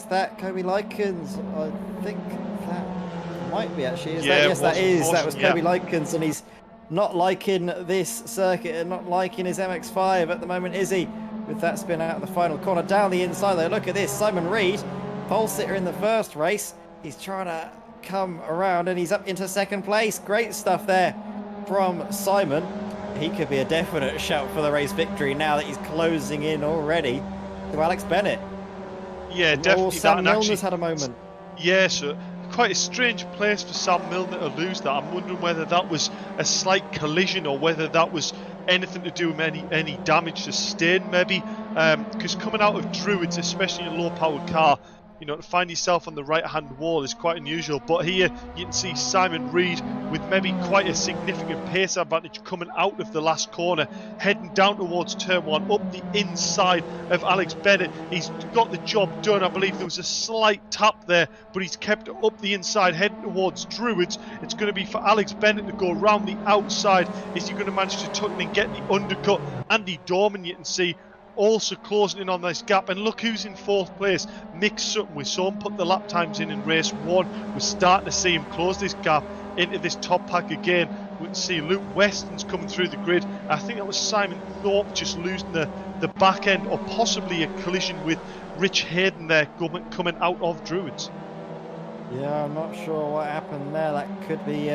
that Kobe Likens? I think that might be actually. Yes, that is. That was Kobe Likens, and he's not liking this circuit and not liking his MX-5 at the moment, is he? With that spin out of the final corner down the inside though. Look at this, Simon Reed, pole sitter in the first race. He's trying to come around and he's up into second place. Great stuff there from Simon. He could be a definite shout for the race victory now that he's closing in already to Alex Bennett. Yeah, definitely. Sam Milner's had a moment. Yeah, so quite a strange place for Sam Milner to lose that. I'm wondering whether that was a slight collision or whether that was anything to do with any damage sustained, maybe. Because coming out of Druids, especially in a low-powered car, you know, to find yourself on the right-hand wall is quite unusual. But here you can see Simon Reed with maybe quite a significant pace advantage coming out of the last corner, heading down towards turn 1, up the inside of Alex Bennett. He's got the job done. I believe there was a slight tap there, but he's kept it up the inside, heading towards Druids. It's going to be for Alex Bennett to go around the outside. Is he going to manage to tuck in and get the undercut? Andy Dorman, you can see, also closing in on this gap, and look who's in 4th place. Mick Sutton. We saw him put the lap times in race 1. We're starting to see him close this gap into this top pack again. We can see Luke Weston's coming through the grid. I think that was Simon Thorpe just losing the back end, or possibly a collision with Rich Hayden there coming out of Druids. Yeah, I'm not sure what happened there. That could be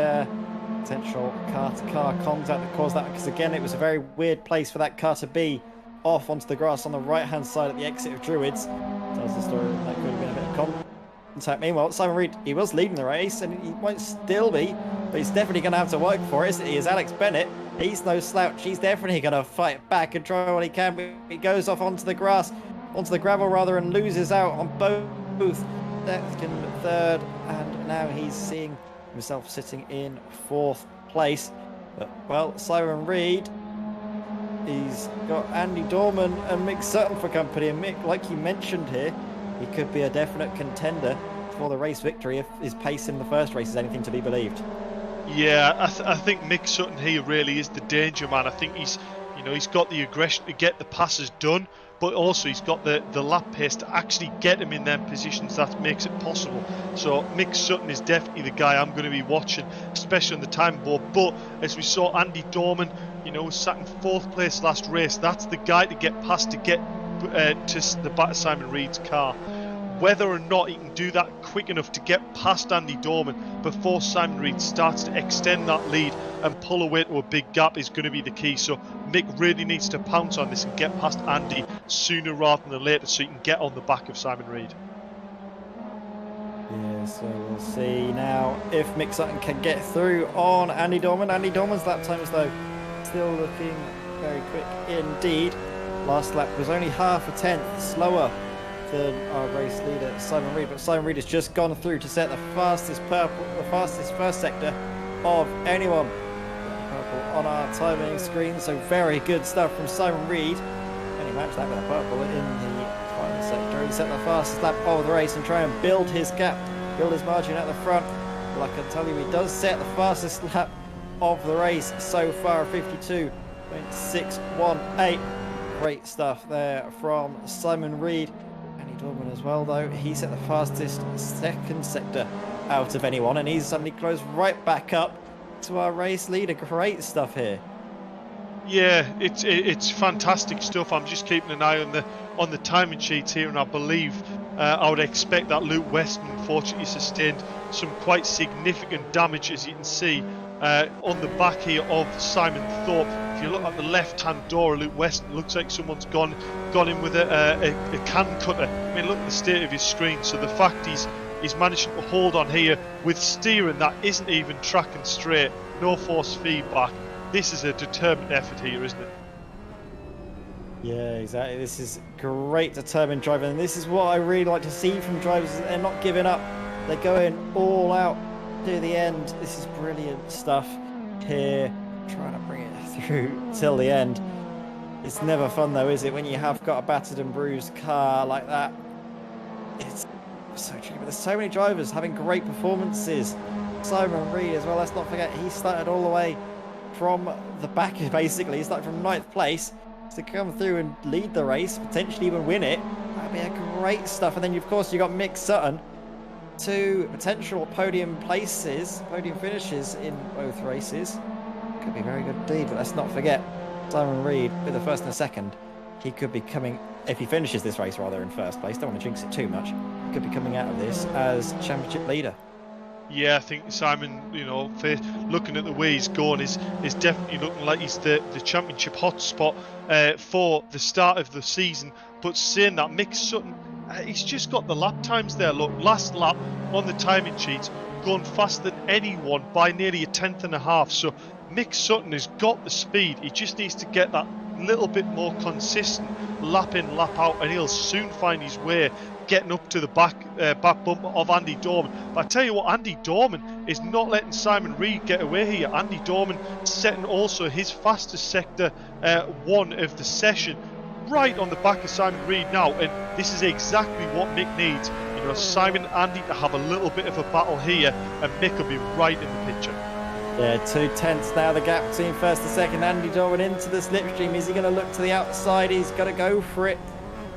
potential car-to-car contact that caused that, because again it was a very weird place for that car to be, off onto the grass on the right-hand side at the exit of Druids. Tells the story that could have been a bit of contact. Meanwhile, Simon Reed, he was leading the race, and he won't still be, but he's definitely going to have to work for it, isn't he? Is Alex Bennett. He's no slouch. He's definitely going to fight back and try what he can, but he goes off onto the grass, onto the gravel rather, and loses out on both second, third, and now he's seeing himself sitting in 4th place. But, well, Simon Reed, he's got Andy Dorman and Mick Sutton for company, and Mick, like you mentioned here, he could be a definite contender for the race victory if his pace in the first race is anything to be believed. Yeah, I think Mick Sutton here really is the danger man. I think he's got the aggression to get the passes done, but also he's got the lap pace to actually get him in them positions that makes it possible. So Mick Sutton is definitely the guy I'm going to be watching, especially on the time board. But as we saw, Andy Dorman, sat in 4th place last race. That's the guy to get past to get to the back of Simon Reed's car. Whether or not he can do that quick enough to get past Andy Dorman before Simon Reed starts to extend that lead and pull away to a big gap is going to be the key. So Mick really needs to pounce on this and get past Andy sooner rather than later, so he can get on the back of Simon Reed. Yeah, so we'll see now if Mick Sutton can get through on Andy Dorman. Andy Dorman's lap times, though, still looking very quick indeed. Last lap was only half a tenth slower than our race leader Simon Reed, but Simon Reed has just gone through to set the fastest first sector of anyone. Purple on our timing screen, so very good stuff from Simon Reed. And he matched that with a purple in the final sector. He set the fastest lap of the race and try and build his gap, build his margin at the front. Well, I can tell you, he does set the fastest lap of the race so far, 52.618. Great stuff there from Simon Reed. Andy Dorman as well, though. He set the fastest second sector out of anyone, and he's suddenly closed right back up to our race leader. Great stuff here. Yeah, it's fantastic stuff. I'm just keeping an eye on the timing sheets here, and I believe I would expect that Luke Weston unfortunately sustained some quite significant damage, as you can see on the back here of Simon Thorpe. If you look at the left-hand door of Luke Weston, it looks like someone's gone in with a can cutter. I mean, look at the state of his screen. So the fact he's managing to hold on here with steering that isn't even tracking straight, no force feedback. This is a determined effort here, isn't it? Yeah, exactly. This is great determined driving, and this is what I really like to see from drivers. They're not giving up. They're going all out to the end. This is brilliant stuff here. Trying to bring it through till the end. It's never fun though, is it, when you have got a battered and bruised car like that? It's so tricky, but there's so many drivers having great performances Simon Reed as well. Let's not forget he started all the way from the back, basically. He started from 9th place to come through and lead the race, potentially even win it. That'd be a great stuff. And then, of course, you got Mick Sutton. 2 potential podium places, podium finishes in both races. Could be very good indeed, but let's not forget Simon Reed with the first and the second. He could be coming, if he finishes this race rather, in first place. Don't want to jinx it too much. He could be coming out of this as championship leader. Yeah, I think Simon, looking at the way he's going, is definitely looking like he's the championship hotspot for the start of the season. But saying that, Mick Sutton, he's just got the lap times there. Look, last lap on the timing sheets, going faster than anyone by nearly a 10th and a half. So Mick Sutton has got the speed. He just needs to get that little bit more consistent lap in, lap out, and he'll soon find his way getting up to the back bumper of Andy Dorman. But I tell you what, Andy Dorman is not letting Simon Reed get away here. Andy Dorman setting also his fastest sector 1 of the session right on the back of Simon Reed now, and this is exactly what Mick needs. Simon and Andy to have a little bit of a battle here, and Mick will be right in the picture. Yeah, 2 tenths now, the gap between first and second. Andy Dorman into the slipstream. Is he going to look to the outside? He's got to go for it.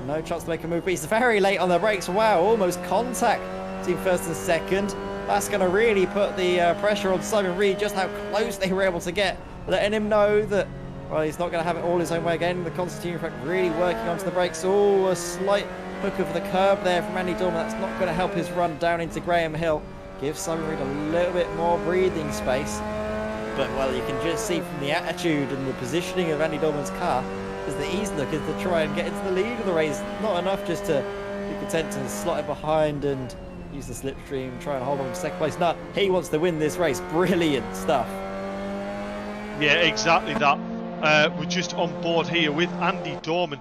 No chance to make a move, but he's very late on the brakes. Wow, almost contact between first and second. That's going to really put the pressure on Simon Reed, just how close they were able to get, letting him know that, well, he's not going to have it all his own way again. The Constantine effect really working onto the brakes. Oh, a slight hook of the curb there from Andy Dorman. That's not going to help his run down into Graham Hill. Give Simon Reed a little bit more breathing space. But, well, you can just see from the attitude and the positioning of Andy Dorman's car is that he's looking to try and get into the lead of the race. Not enough just to be content to slot it behind and use the slipstream, try and hold on to second place. No, he wants to win this race. Brilliant stuff. Yeah, exactly that. We're just on board here with Andy Dorman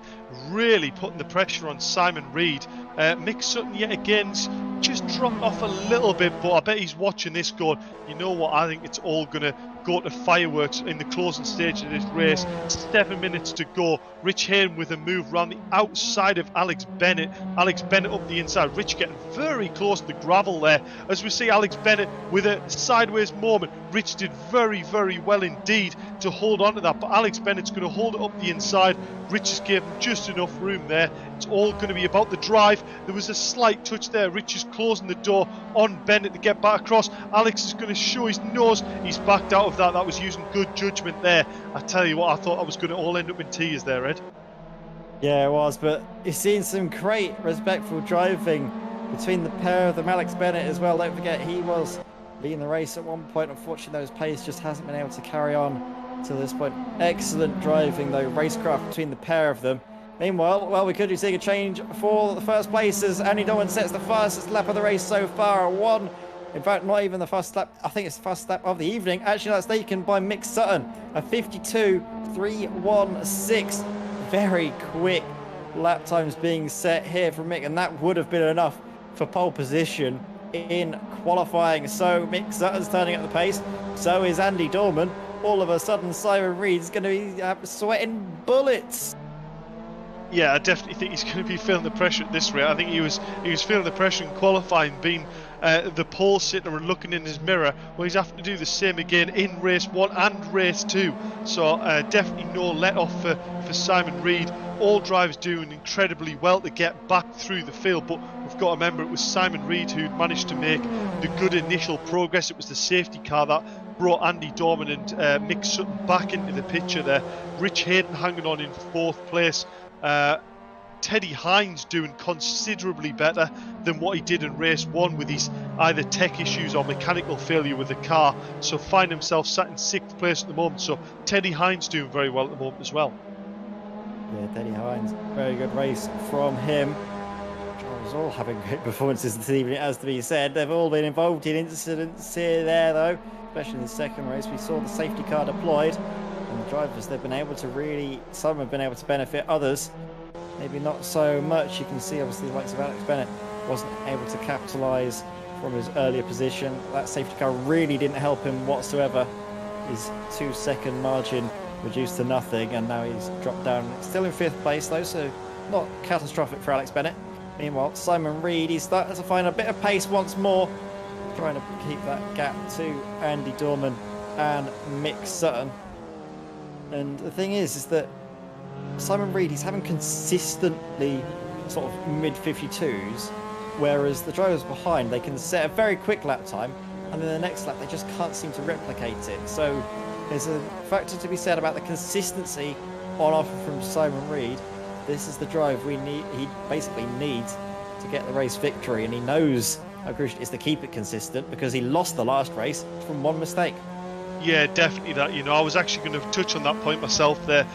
really putting the pressure on Simon Reed. Mick Sutton yet again's just dropped off a little bit, but I bet he's watching this going, you know what, I think it's all going to go to fireworks in the closing stage of this race. 7 minutes to go. Rich Hayden with a move around the outside of Alex Bennett. Alex Bennett up the inside. Rich getting very close to the gravel there. As we see Alex Bennett with a sideways moment. Rich did very, very well indeed to hold on to that, but Alex Bennett's going to hold it up the inside. Rich has given just enough room there. It's all going to be about the drive. There was a slight touch there. Rich is closing the door on Bennett to get back across. Alex is going to show his nose. He's backed out of that. That was using good judgment there. I tell you what, I thought I was going to all end up in tears there, Ed. Yeah, it was, but you've seen some great respectful driving between the pair of them. Alex Bennett as well, don't forget, he was leading the race at one point. Unfortunately, his pace just hasn't been able to carry on to this point. Excellent driving, though, racecraft between the pair of them. Meanwhile, well, we could be seeing a change for the first place as Andy Dorman sets the fastest lap of the race so far. In fact, not even the fastest lap. I think it's the fastest lap of the evening. Actually, that's taken by Mick Sutton. A 52.316. Very quick lap times being set here from Mick, and that would have been enough for pole position in qualifying. So Mick Sutton's turning up the pace. So is Andy Dorman. All of a sudden, Simon Reed's going to be sweating bullets. Yeah, I definitely think he's going to be feeling the pressure at this rate. I think he was feeling the pressure in qualifying, being the pole sitter and looking in his mirror. Well, he's having to do the same again in race 1 and race 2. So definitely no let off for Simon Reed. All drivers doing incredibly well to get back through the field, but we've got to remember it was Simon Reed who'd managed to make the good initial progress. It was the safety car that brought Andy Dorman and Mick Sutton back into the picture there. Rich Hayden hanging on in 4th place. Teddy Hines doing considerably better than what he did in race 1 with his either tech issues or mechanical failure with the car, so find himself sat in 6th place at the moment. So Teddy Hines doing very well at the moment as well. Yeah, Teddy Hines, very good race from him. Drivers all having great performances this evening, as to be said. They've all been involved in incidents here there though, especially in the second race. We saw the safety car deployed, and the drivers, they've been able to really, some have been able to benefit, others maybe not so much. You can see obviously the likes of Alex Bennett wasn't able to capitalise from his earlier position. That safety car really didn't help him whatsoever. His 2-second margin reduced to nothing, and now he's dropped down. Still in 5th place though, so not catastrophic for Alex Bennett. Meanwhile, Simon Reed, he's starting to find a bit of pace once more. trying to keep that gap to Andy Dorman and Mick Sutton. And the thing is that Simon Reed, he's having consistently sort of mid-52s, whereas the drivers behind, they can set a very quick lap time, and then the next lap they just can't seem to replicate it. So there's a factor to be said about the consistency on offer from Simon Reed. This is the drive we need. He basically needs to get the race victory, and he knows how crucial it is to keep it consistent because he lost the last race from one mistake. Yeah, definitely that. I was actually going to touch on that point myself there.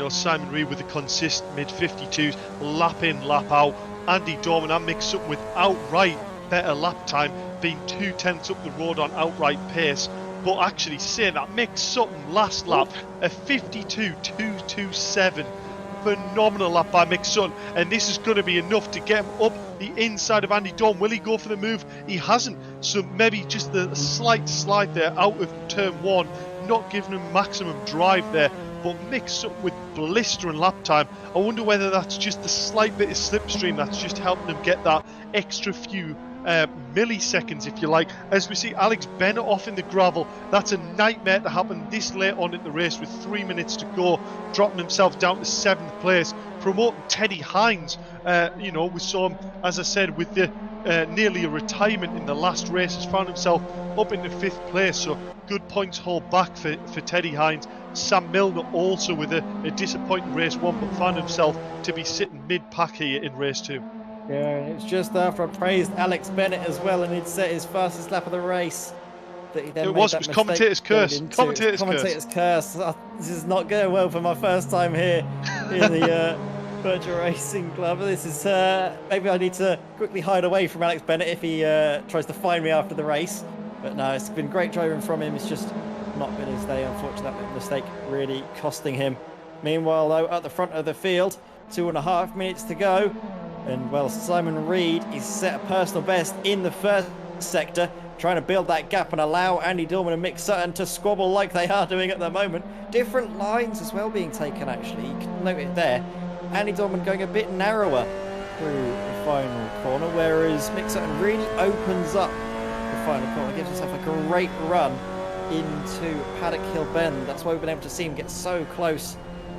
Simon Reed with the consistent mid-52s, lap in, lap out. Andy Dorman and Mick Sutton with outright better lap time, being 2/10 up the road on outright pace. But actually saying that, Mick Sutton last lap, a 52.227. Phenomenal lap by Mick Sutton, and this is going to be enough to get him up the inside of Andy Dorman. Will he go for the move? He hasn't, so maybe just a slight slide there out of turn one, not giving him maximum drive there. But Mick Sutton with blistering lap time. I wonder whether that's just the slight bit of slipstream that's just helping him get that extra few milliseconds, if you like. As we see Alex Bennett off in the gravel, that's a nightmare to happen this late on in the race with 3 minutes to go, dropping himself down to 7th place, promoting Teddy Hines. We saw him, as I said, with the nearly a retirement in the last race, has found himself up into 5th place, so good points hold back for Teddy Hines. Sam Milner also with a disappointing race 1, but found himself to be sitting mid-pack here in race 2. Yeah, it's just after I praised Alex Bennett as well, and he'd set his fastest lap of the race, that he then it was commentator's curse. Commentator's curse. This is not going well for my first time here in the Virtual Racing Club. This is maybe I need to quickly hide away from Alex Bennett if he tries to find me after the race. But no, it's been great driving from him. It's just not been his day, unfortunately. That mistake really costing him. Meanwhile, though, at the front of the field, 2.5 minutes to go. And, well, Simon Reed, he's set a personal best in the first sector, trying to build that gap and allow Andy Dorman and Mick Sutton to squabble like they are doing at the moment. Different lines as well being taken, actually. You can note it there. Andy Dorman going a bit narrower through the final corner, whereas Mick Sutton really opens up the final corner, gives himself a great run into Paddock Hill Bend. That's why we've been able to see him get so close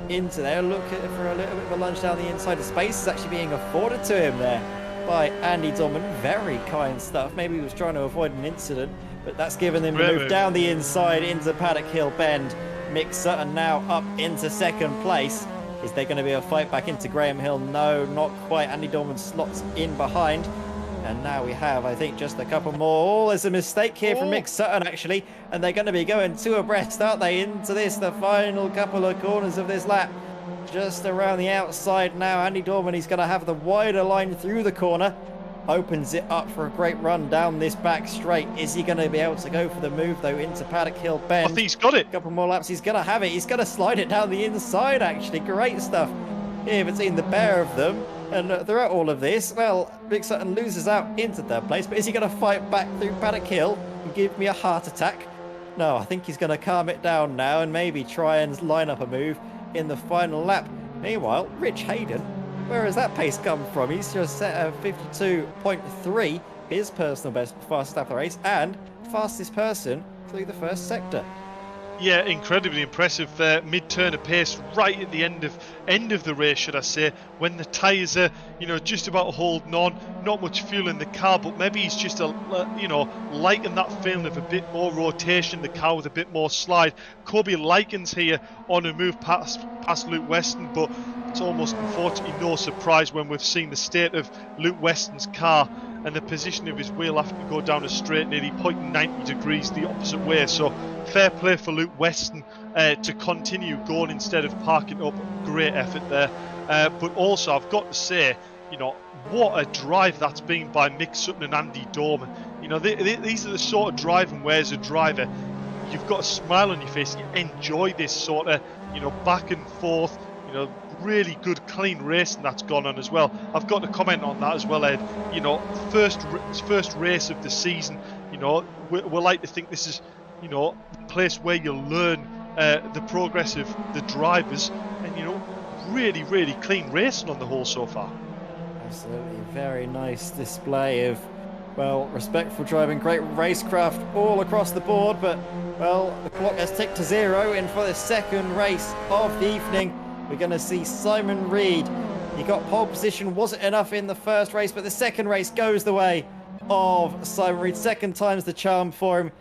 into there. Look at it for a little bit of a lunge down the inside. The space is actually being afforded to him there by Andy Dorman. Very kind stuff. Maybe he was trying to avoid an incident, but that's given him to move down the inside into Paddock Hill Bend. Mick Sutton now up into 2nd place. Is there going to be a fight back into Graham Hill? No, not quite. Andy Dorman slots in behind. And now we have, I think, just a couple more. Oh, there's a mistake here from Mick Sutton, actually. And they're going to be going 2 abreast, aren't they, into this, the final couple of corners of this lap. Just around the outside now. Andy Dorman, he's going to have the wider line through the corner. Opens it up for a great run down this back straight. Is he going to be able to go for the move, though, into Paddock Hill Bend? I think he's got it. A couple more laps. He's going to have it. He's going to slide it down the inside, actually. Great stuff here between the pair of them. And throughout all of this, well, Mick Sutton loses out into 3rd place, but is he going to fight back through Paddock Hill and give me a heart attack? No, I think he's going to calm it down now and maybe try and line up a move in the final lap. Meanwhile, Rich Hayden, where has that pace come from? He's just set a 52.3, his personal best fastest lap of the race, and fastest person through the first sector. Yeah, incredibly impressive mid-turn of pace right at the end of the race, should I say, when the tyres are, just about holding on, not much fuel in the car, but maybe he's just, liking that feeling of a bit more rotation, the car with a bit more slide. Kobe Likens here on a move past Luke Weston, but it's almost unfortunately no surprise when we've seen the state of Luke Weston's car and the position of his wheel having to go down a straight nearly 90 degrees the opposite way. So fair play for Luke Weston to continue going instead of parking up. Great effort there. But also I've got to say, what a drive that's been by Mick Sutton and Andy Dorman. These are the sort of driving where as a driver you've got a smile on your face. You enjoy this sort of, back and forth, really good clean racing that's gone on as well. I've got to comment on that as well, Ed. First race of the season. We like to think this is the place where you learn the progress of the drivers, and really clean racing on the whole so far. Absolutely, very nice display of well, respectful driving, great racecraft all across the board, but, well, the clock has ticked to 0, and for the second race of the evening, we're going to see Simon Reed. He got pole position, wasn't enough in the first race, but the second race goes the way of Simon Reed. Second time's the charm for him,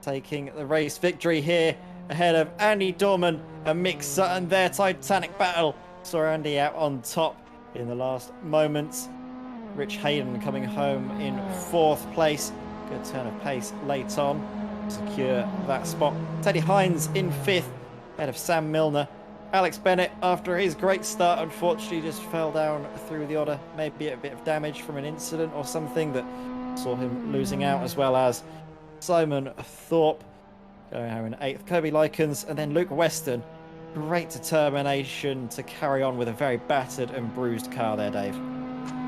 taking the race victory here ahead of Andy Dorman and Mick Sutton. Their titanic battle saw Andy out on top in the last moments. Rich Hayden coming home in 4th place. Good turn of pace late on to secure that spot. Teddy Hines in 5th, ahead of Sam Milner. Alex Bennett, after his great start, unfortunately just fell down through the order. Maybe a bit of damage from an incident or something that saw him losing out, as well as Simon Thorpe going home in 8th. Kirby Likens, and then Luke Weston. Great determination to carry on with a very battered and bruised car there, Dave.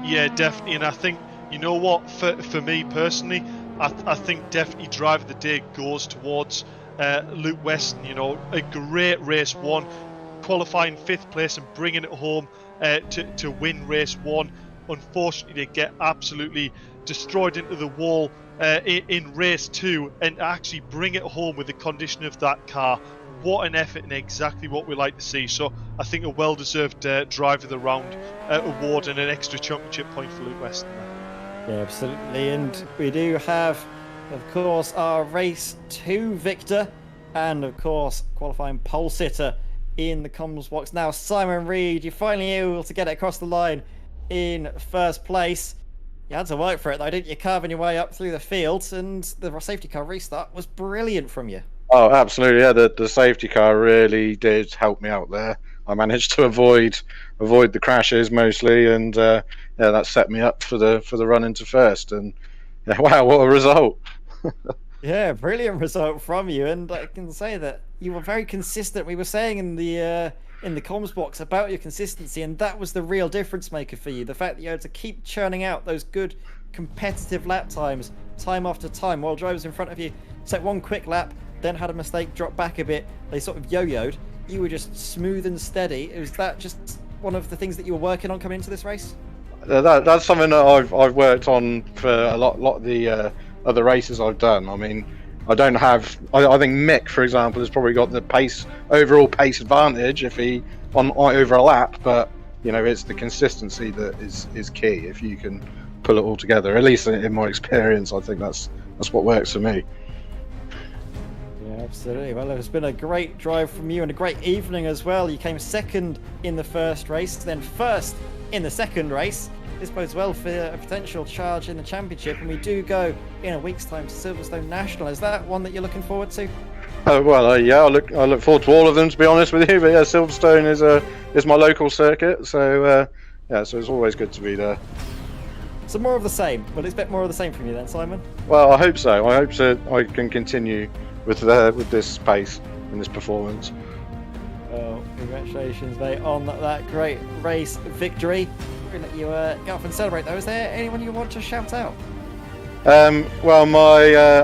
Yeah, definitely. And I think, you know what, for me personally, I think definitely driver of the day goes towards Luke Weston. You know, a great race 1, qualifying 5th place and bringing it home to win race 1. Unfortunately, they get absolutely destroyed into the wall in race 2, and actually bring it home with the condition of that car. What an effort, and exactly what we like to see. So I think a well-deserved driver of the round award and an extra championship point for Luke Weston. Yeah, absolutely. And we do have, of course, our race 2 victor, and of course qualifying pole sitter in the comms box now, Simon Reed. You're finally able to get it across the line in 1st place. You had to work for it though, didn't you? Carving your way up through the field, and the safety car restart was brilliant from you. Oh, absolutely! Yeah, the safety car really did help me out there. I managed to avoid the crashes mostly, and yeah, that set me up for the run into 1st. And yeah, wow, what a result! Yeah, brilliant result from you, and I can say that you were very consistent. We were saying in the comms box about your consistency, and that was the real difference maker for you. The fact that you had to keep churning out those good competitive lap times, time after time, while drivers in front of you set one quick lap, then had a mistake, dropped back a bit, they sort of yo-yoed. You were just smooth and steady. Was that just one of the things that you were working on coming into this race? That's something that I've worked on for a lot of the other races I've done. I mean, I don't have. I think Mick, for example, has probably got the overall pace advantage if he on over a lap. But you know, it's the consistency that is key. If you can pull it all together, at least in my experience, I think that's what works for me. Yeah, absolutely. Well, it's been a great drive from you and a great evening as well. You came 2nd in the first race, then 1st in the second race. This bodes well for a potential charge in the championship, and we do go in a week's time to Silverstone National. Is that one that you're looking forward to? Yeah, I look forward to all of them, to be honest with you. But yeah, Silverstone is my local circuit, so yeah, so it's always good to be there. So more of the same. We'll expect more of the same from you then, Simon. Well, I hope so. I hope I can continue with this pace and this performance. Well, congratulations, mate, on that great race victory. We're going to let you get off and celebrate, though. Is there anyone you want to shout out? Well,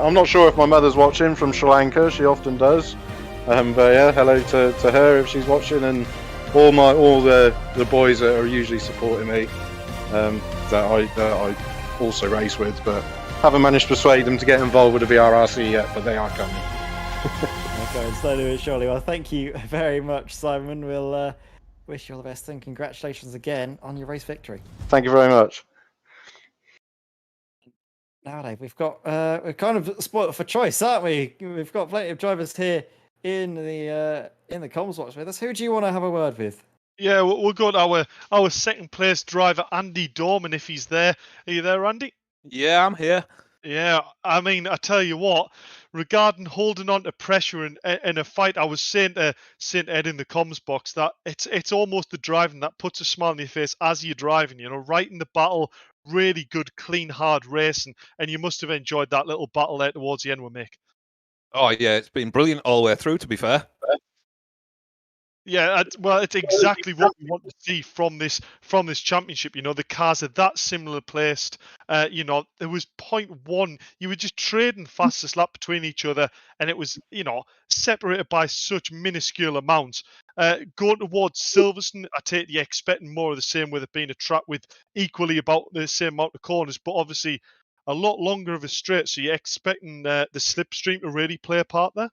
I'm not sure if my mother's watching from Sri Lanka. She often does. But yeah, hello to her if she's watching, and all the boys that are usually supporting me that I also race with, but haven't managed to persuade them to get involved with the VRRC yet. But they are coming. Okay, slowly but surely. Well, thank you very much, Simon. We'll wish you all the best, and congratulations again on your race victory. Thank you very much. Now, Dave, we've kind of spoiled for choice, aren't we? We've got plenty of drivers here in the comms box with us. Who do you want to have a word with? Yeah, we'll go to our second place driver, Andy Dorman, if he's there. Are you there, Andy? Yeah, I'm here. Yeah, I mean, I tell you what, regarding holding on to pressure in a fight, I was saying to Ed in the comms box that it's almost the driving that puts a smile on your face as you're driving, you know, right in the battle, really good, clean, hard racing, and you must have enjoyed that little battle there towards the end with Mick. Oh, yeah, it's been brilliant all the way through, to be fair. Yeah, well, it's exactly what we want to see from this championship. You know, the cars are that similar placed. You know, there was 0.1. You were just trading fastest lap between each other, and it was, you know, separated by such minuscule amounts. Going towards Silverstone, I take you expecting more of the same, with it being a track with equally about the same amount of corners. But obviously, a lot longer of a straight, so you're expecting the slipstream to really play a part there?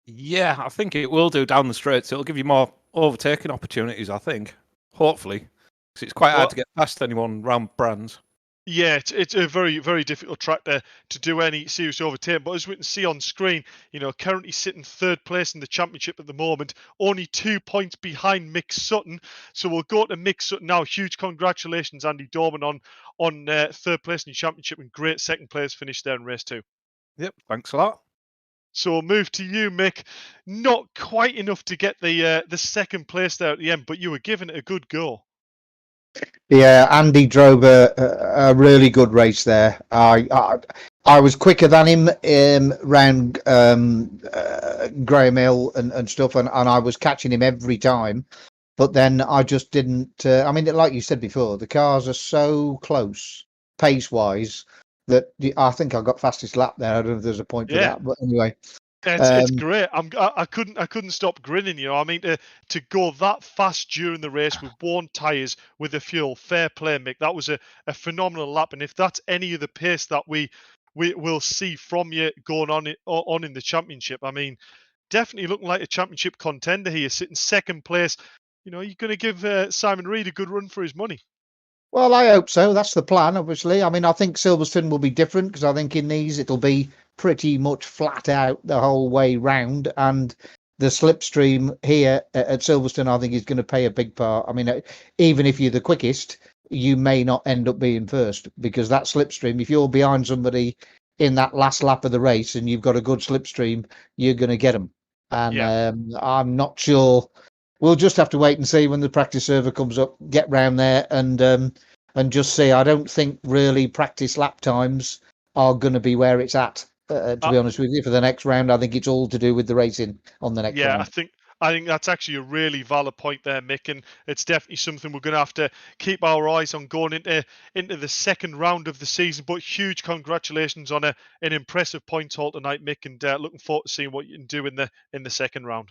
Yeah, I think it will do down the straights. It'll give you more overtaking opportunities, I think. Hopefully. Because it's quite Well, hard to get past anyone round Brands. yeah, it's a very, very difficult track there to do any serious overtaking. But as we can see on screen, currently sitting third place in the championship at the moment, only 2 points behind Mick Sutton. So we'll go to Mick Sutton now. Huge congratulations, Andy Dorman, on third place in the championship, and great second place finish there in race 2. Yep, thanks a lot. So we'll move to you, Mick. Not quite enough to get the second place there at the end, but you were giving it a good go. Yeah, Andy drove a really good race there. I was quicker than him round Graham Hill and stuff, and I was catching him every time. But then I just didn't. I mean, like you said before, the cars are so close pace-wise that I think I got fastest lap there. I don't know if there's a point for that, but anyway. It's great. I couldn't stop grinning. I mean, to go that fast during the race with worn tyres with the fuel, fair play, Mick. That was a phenomenal lap. And if that's any of the pace that we will see from you going on in the championship, I mean, definitely looking like a championship contender here, sitting second place. You're going to give Simon Reed a good run for his money. Well, I hope so. That's the plan, obviously. I mean, I think Silverstone will be different because I think in these it'll be pretty much flat out the whole way round, and the slipstream here at Silverstone I think is going to play a big part. I mean, even if you're the quickest, you may not end up being first, because that slipstream, if you're behind somebody in that last lap of the race and you've got a good slipstream, you're going to get them. And I'm not sure. We'll just have to wait and see when the practice server comes up, get round there and just see. I don't think really practice lap times are going to be where it's at. To be honest with you, for the next round, I think it's all to do with the racing on the next round. I think that's actually a really valid point there, Mick, and it's definitely something we're going to have to keep our eyes on going into the second round of the season. But huge congratulations on an impressive point haul tonight, Mick, and looking forward to seeing what you can do in the second round.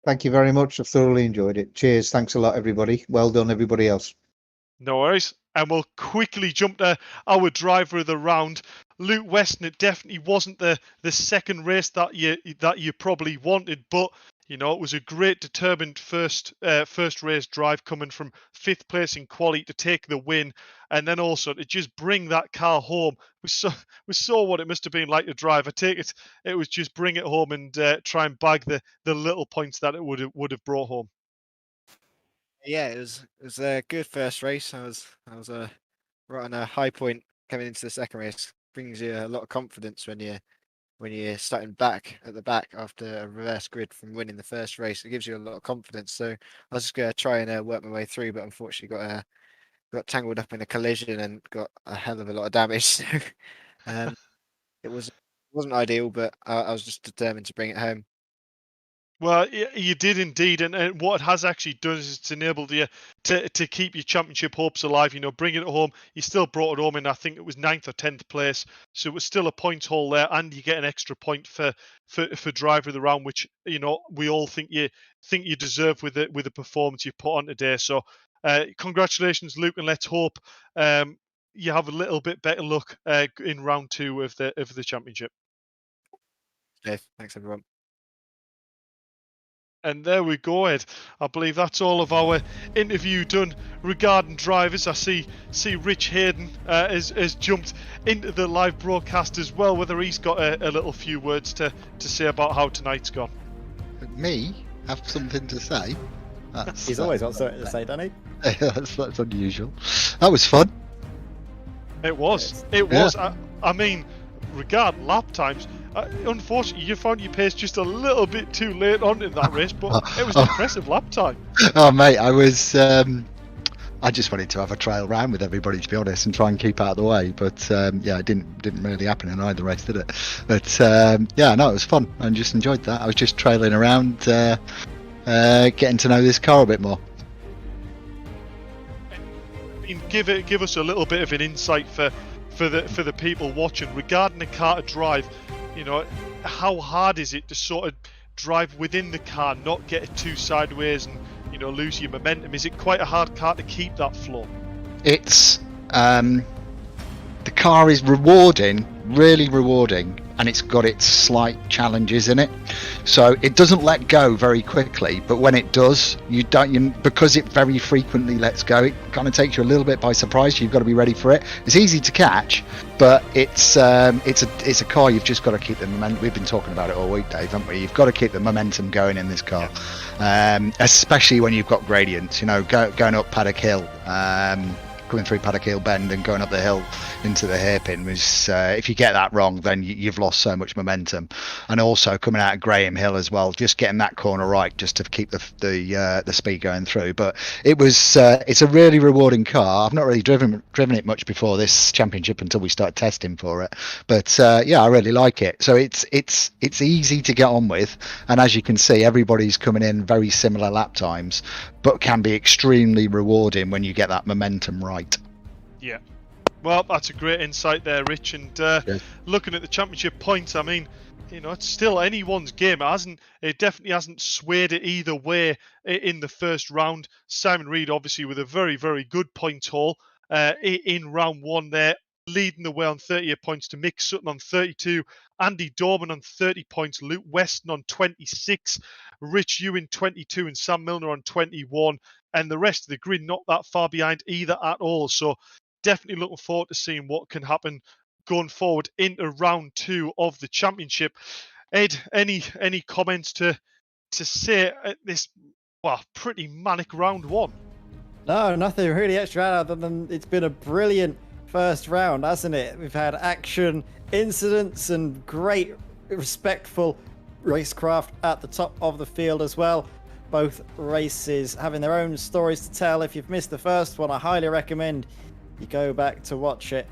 Thank you very much. I've thoroughly enjoyed it. Cheers. Thanks a lot, everybody. Well done, everybody else. No worries. And we'll quickly jump to our driver of the round, Luke Weston. It definitely wasn't the second race that you probably wanted, but it was a great determined first race drive, coming from 5th place in quali to take the win, and then also to just bring that car home. We saw what it must have been like to drive. I take it was just bring it home and try and bag the little points that it would have brought home. Yeah, it was a good first race. I was right on a high point coming into the second race. Brings you a lot of confidence when you're starting back at the back after a reverse grid from winning the first race. It gives you a lot of confidence. So I was just going to try and work my way through, but unfortunately got tangled up in a collision and got a hell of a lot of damage. So it wasn't ideal, but I was just determined to bring it home. Well, you did indeed, and what it has actually done is it's enabled you to keep your championship hopes alive. Bringing it home, you still brought it home in, I think it was 9th or 10th place, so it was still a point haul there, and you get an extra point for driver of the round, which we all think you deserve with the performance you put on today. So, congratulations, Luke, and let's hope you have a little bit better luck in round 2 of the championship. Okay, thanks everyone. And there we go, Ed. I believe that's all of our interview done regarding drivers. I see Rich Hayden has jumped into the live broadcast as well, whether he's got a little few words to say about how tonight's gone. Me have something to say? He's always got something to say, doesn't he? that's unusual. That was fun. It was. It was. I mean, regarding lap times, unfortunately, you found your pace just a little bit too late on in that race, but it was an impressive lap time. Oh, mate, I was. I just wanted to have a trail round with everybody, to be honest, and try and keep out of the way. But it didn't really happen in either race, did it? But it was fun. I just enjoyed that. I was just trailing around, getting to know this car a bit more. Give us a little bit of an insight for the people watching regarding the car to drive. How hard is it to sort of drive within the car, not get it too sideways and lose your momentum? Is it quite a hard car to keep that flow? It's the car is rewarding, really rewarding, and it's got its slight challenges in it. So it doesn't let go very quickly, but when it does, because it very frequently lets go, it kind of takes you a little bit by surprise. You've got to be ready for it. It's easy to catch, but it's a car you've just got to keep the momentum. We've been talking about it all week, Dave, haven't we? You've got to keep the momentum going in this car, especially when you've got gradients. Going up Paddock Hill. Coming through Paddock Hill Bend and going up the hill into the hairpin was, if you get that wrong, then you've lost so much momentum. And also coming out of Graham Hill as well, just getting that corner right, just to keep the speed going through. But it's a really rewarding car. I've not really driven it much before this championship until we started testing for it. But I really like it. So it's easy to get on with, and as you can see, everybody's coming in very similar lap times, but can be extremely rewarding when you get that momentum right. Yeah. Well, that's a great insight there, Rich. And looking at the championship points, I mean, it's still anyone's game. It definitely hasn't swayed it either way in the first round. Simon Reed, obviously, with a very, very good point haul in round one there, leading the way on 38 points to Mick Sutton on 32, Andy Dorman on 30 points, Luke Weston on 26, Rich Ewing 22, and Sam Milner on 21. And the rest of the grid not that far behind either at all. So definitely looking forward to seeing what can happen going forward into round two of the championship. Ed, any comments to say at this pretty manic round one? No, nothing really extra other than it's been a brilliant first round, hasn't it? We've had action, incidents, and great, respectful racecraft at the top of the field as well. Both races having their own stories to tell. If you've missed the first one, I highly recommend you go back to watch it.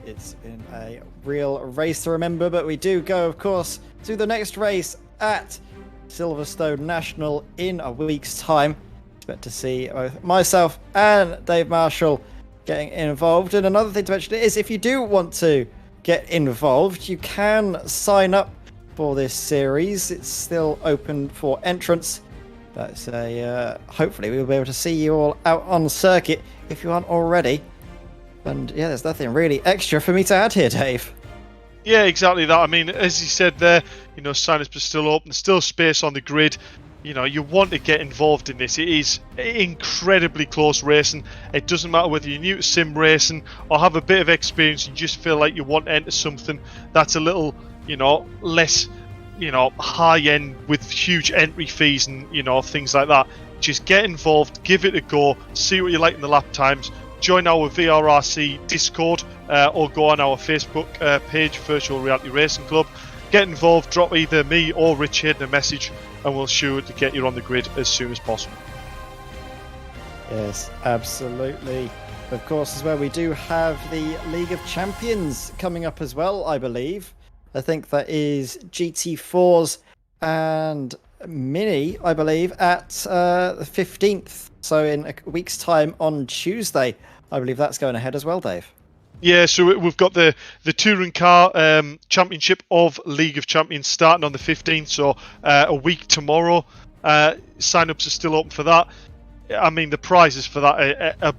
It's been a real race to remember, but we do go, of course, to the next race at Silverstone National in a week's time. Expect to see both myself and Dave Marshall getting involved. And another thing to mention is, if you do want to get involved, you can sign up for this series. It's still open for entrance. That's hopefully we'll be able to see you all out on circuit if you aren't already. And there's nothing really extra for me to add here, Dave. Yeah, exactly that. I mean, as you said there, sign-ups are still open, there's still space on the grid. You want to get involved in this. It is incredibly close racing. It doesn't matter whether you're new to sim racing or have a bit of experience, you just feel like you want to enter something that's a little, less high end with huge entry fees and things like that. Just get involved, give it a go, see what you like in the lap times, join our VRRC Discord or go on our Facebook page, Virtual Reality Racing Club. Get involved, drop either me or Rich Hayden a message, and we'll sure to get you on the grid as soon as possible. Yes, absolutely. Of course, as well, we do have the League of Champions coming up as well, I believe. I think that is GT4s and Mini, I believe, at the 15th. So in a week's time on Tuesday, I believe that's going ahead as well, Dave. Yeah, so we've got the Touring Car Championship of League of Champions starting on the 15th, so a week tomorrow. Sign-ups are still open for that. I mean, the prizes for that are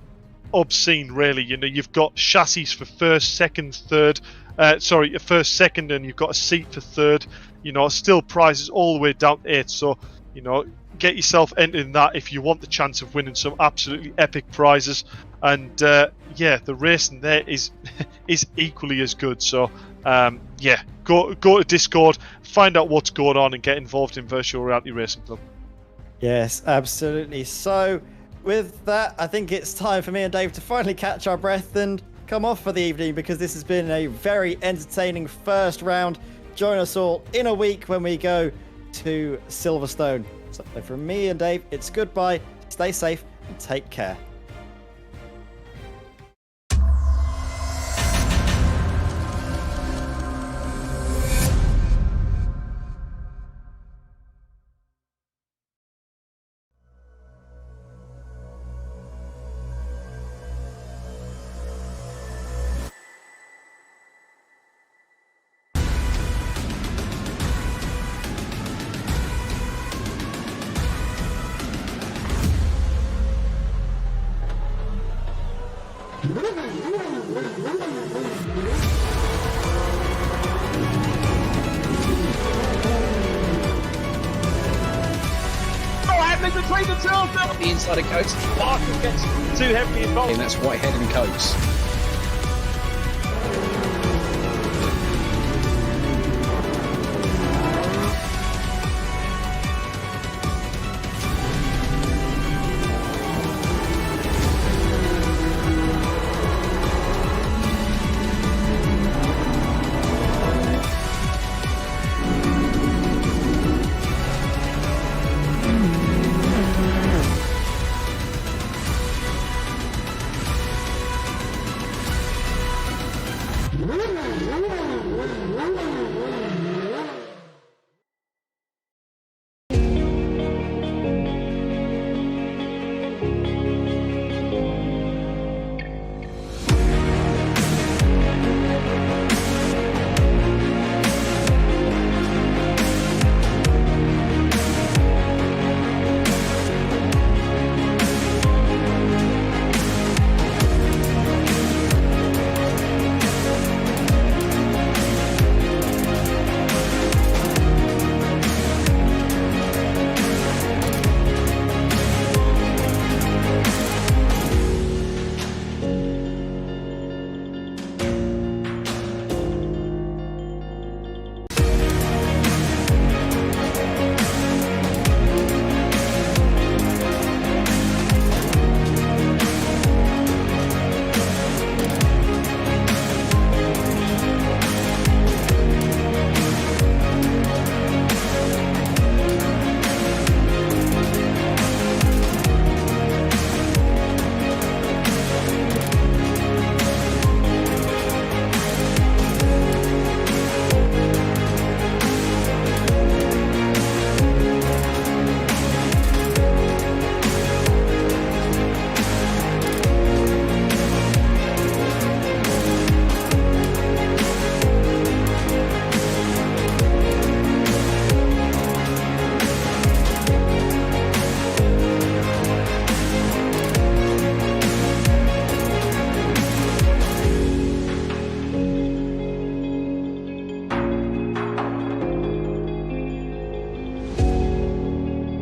obscene, really. You've got chassis for first, second, third. First, second, and you've got a seat for third. Still prizes all the way down to 8. So, get yourself entered in that if you want the chance of winning some absolutely epic prizes. And the racing there is equally as good. So, go to Discord, find out what's going on, and get involved in Virtual Reality Racing Club. Yes, absolutely. So, with that, I think it's time for me and Dave to finally catch our breath and come off for the evening, because this has been a very entertaining first round. Join us all in a week when we go to Silverstone. So from me and Dave, it's goodbye, stay safe, and take care. between the two of them. The inside of Coates. Parker gets too heavily involved. And that's Whitehead and Coates.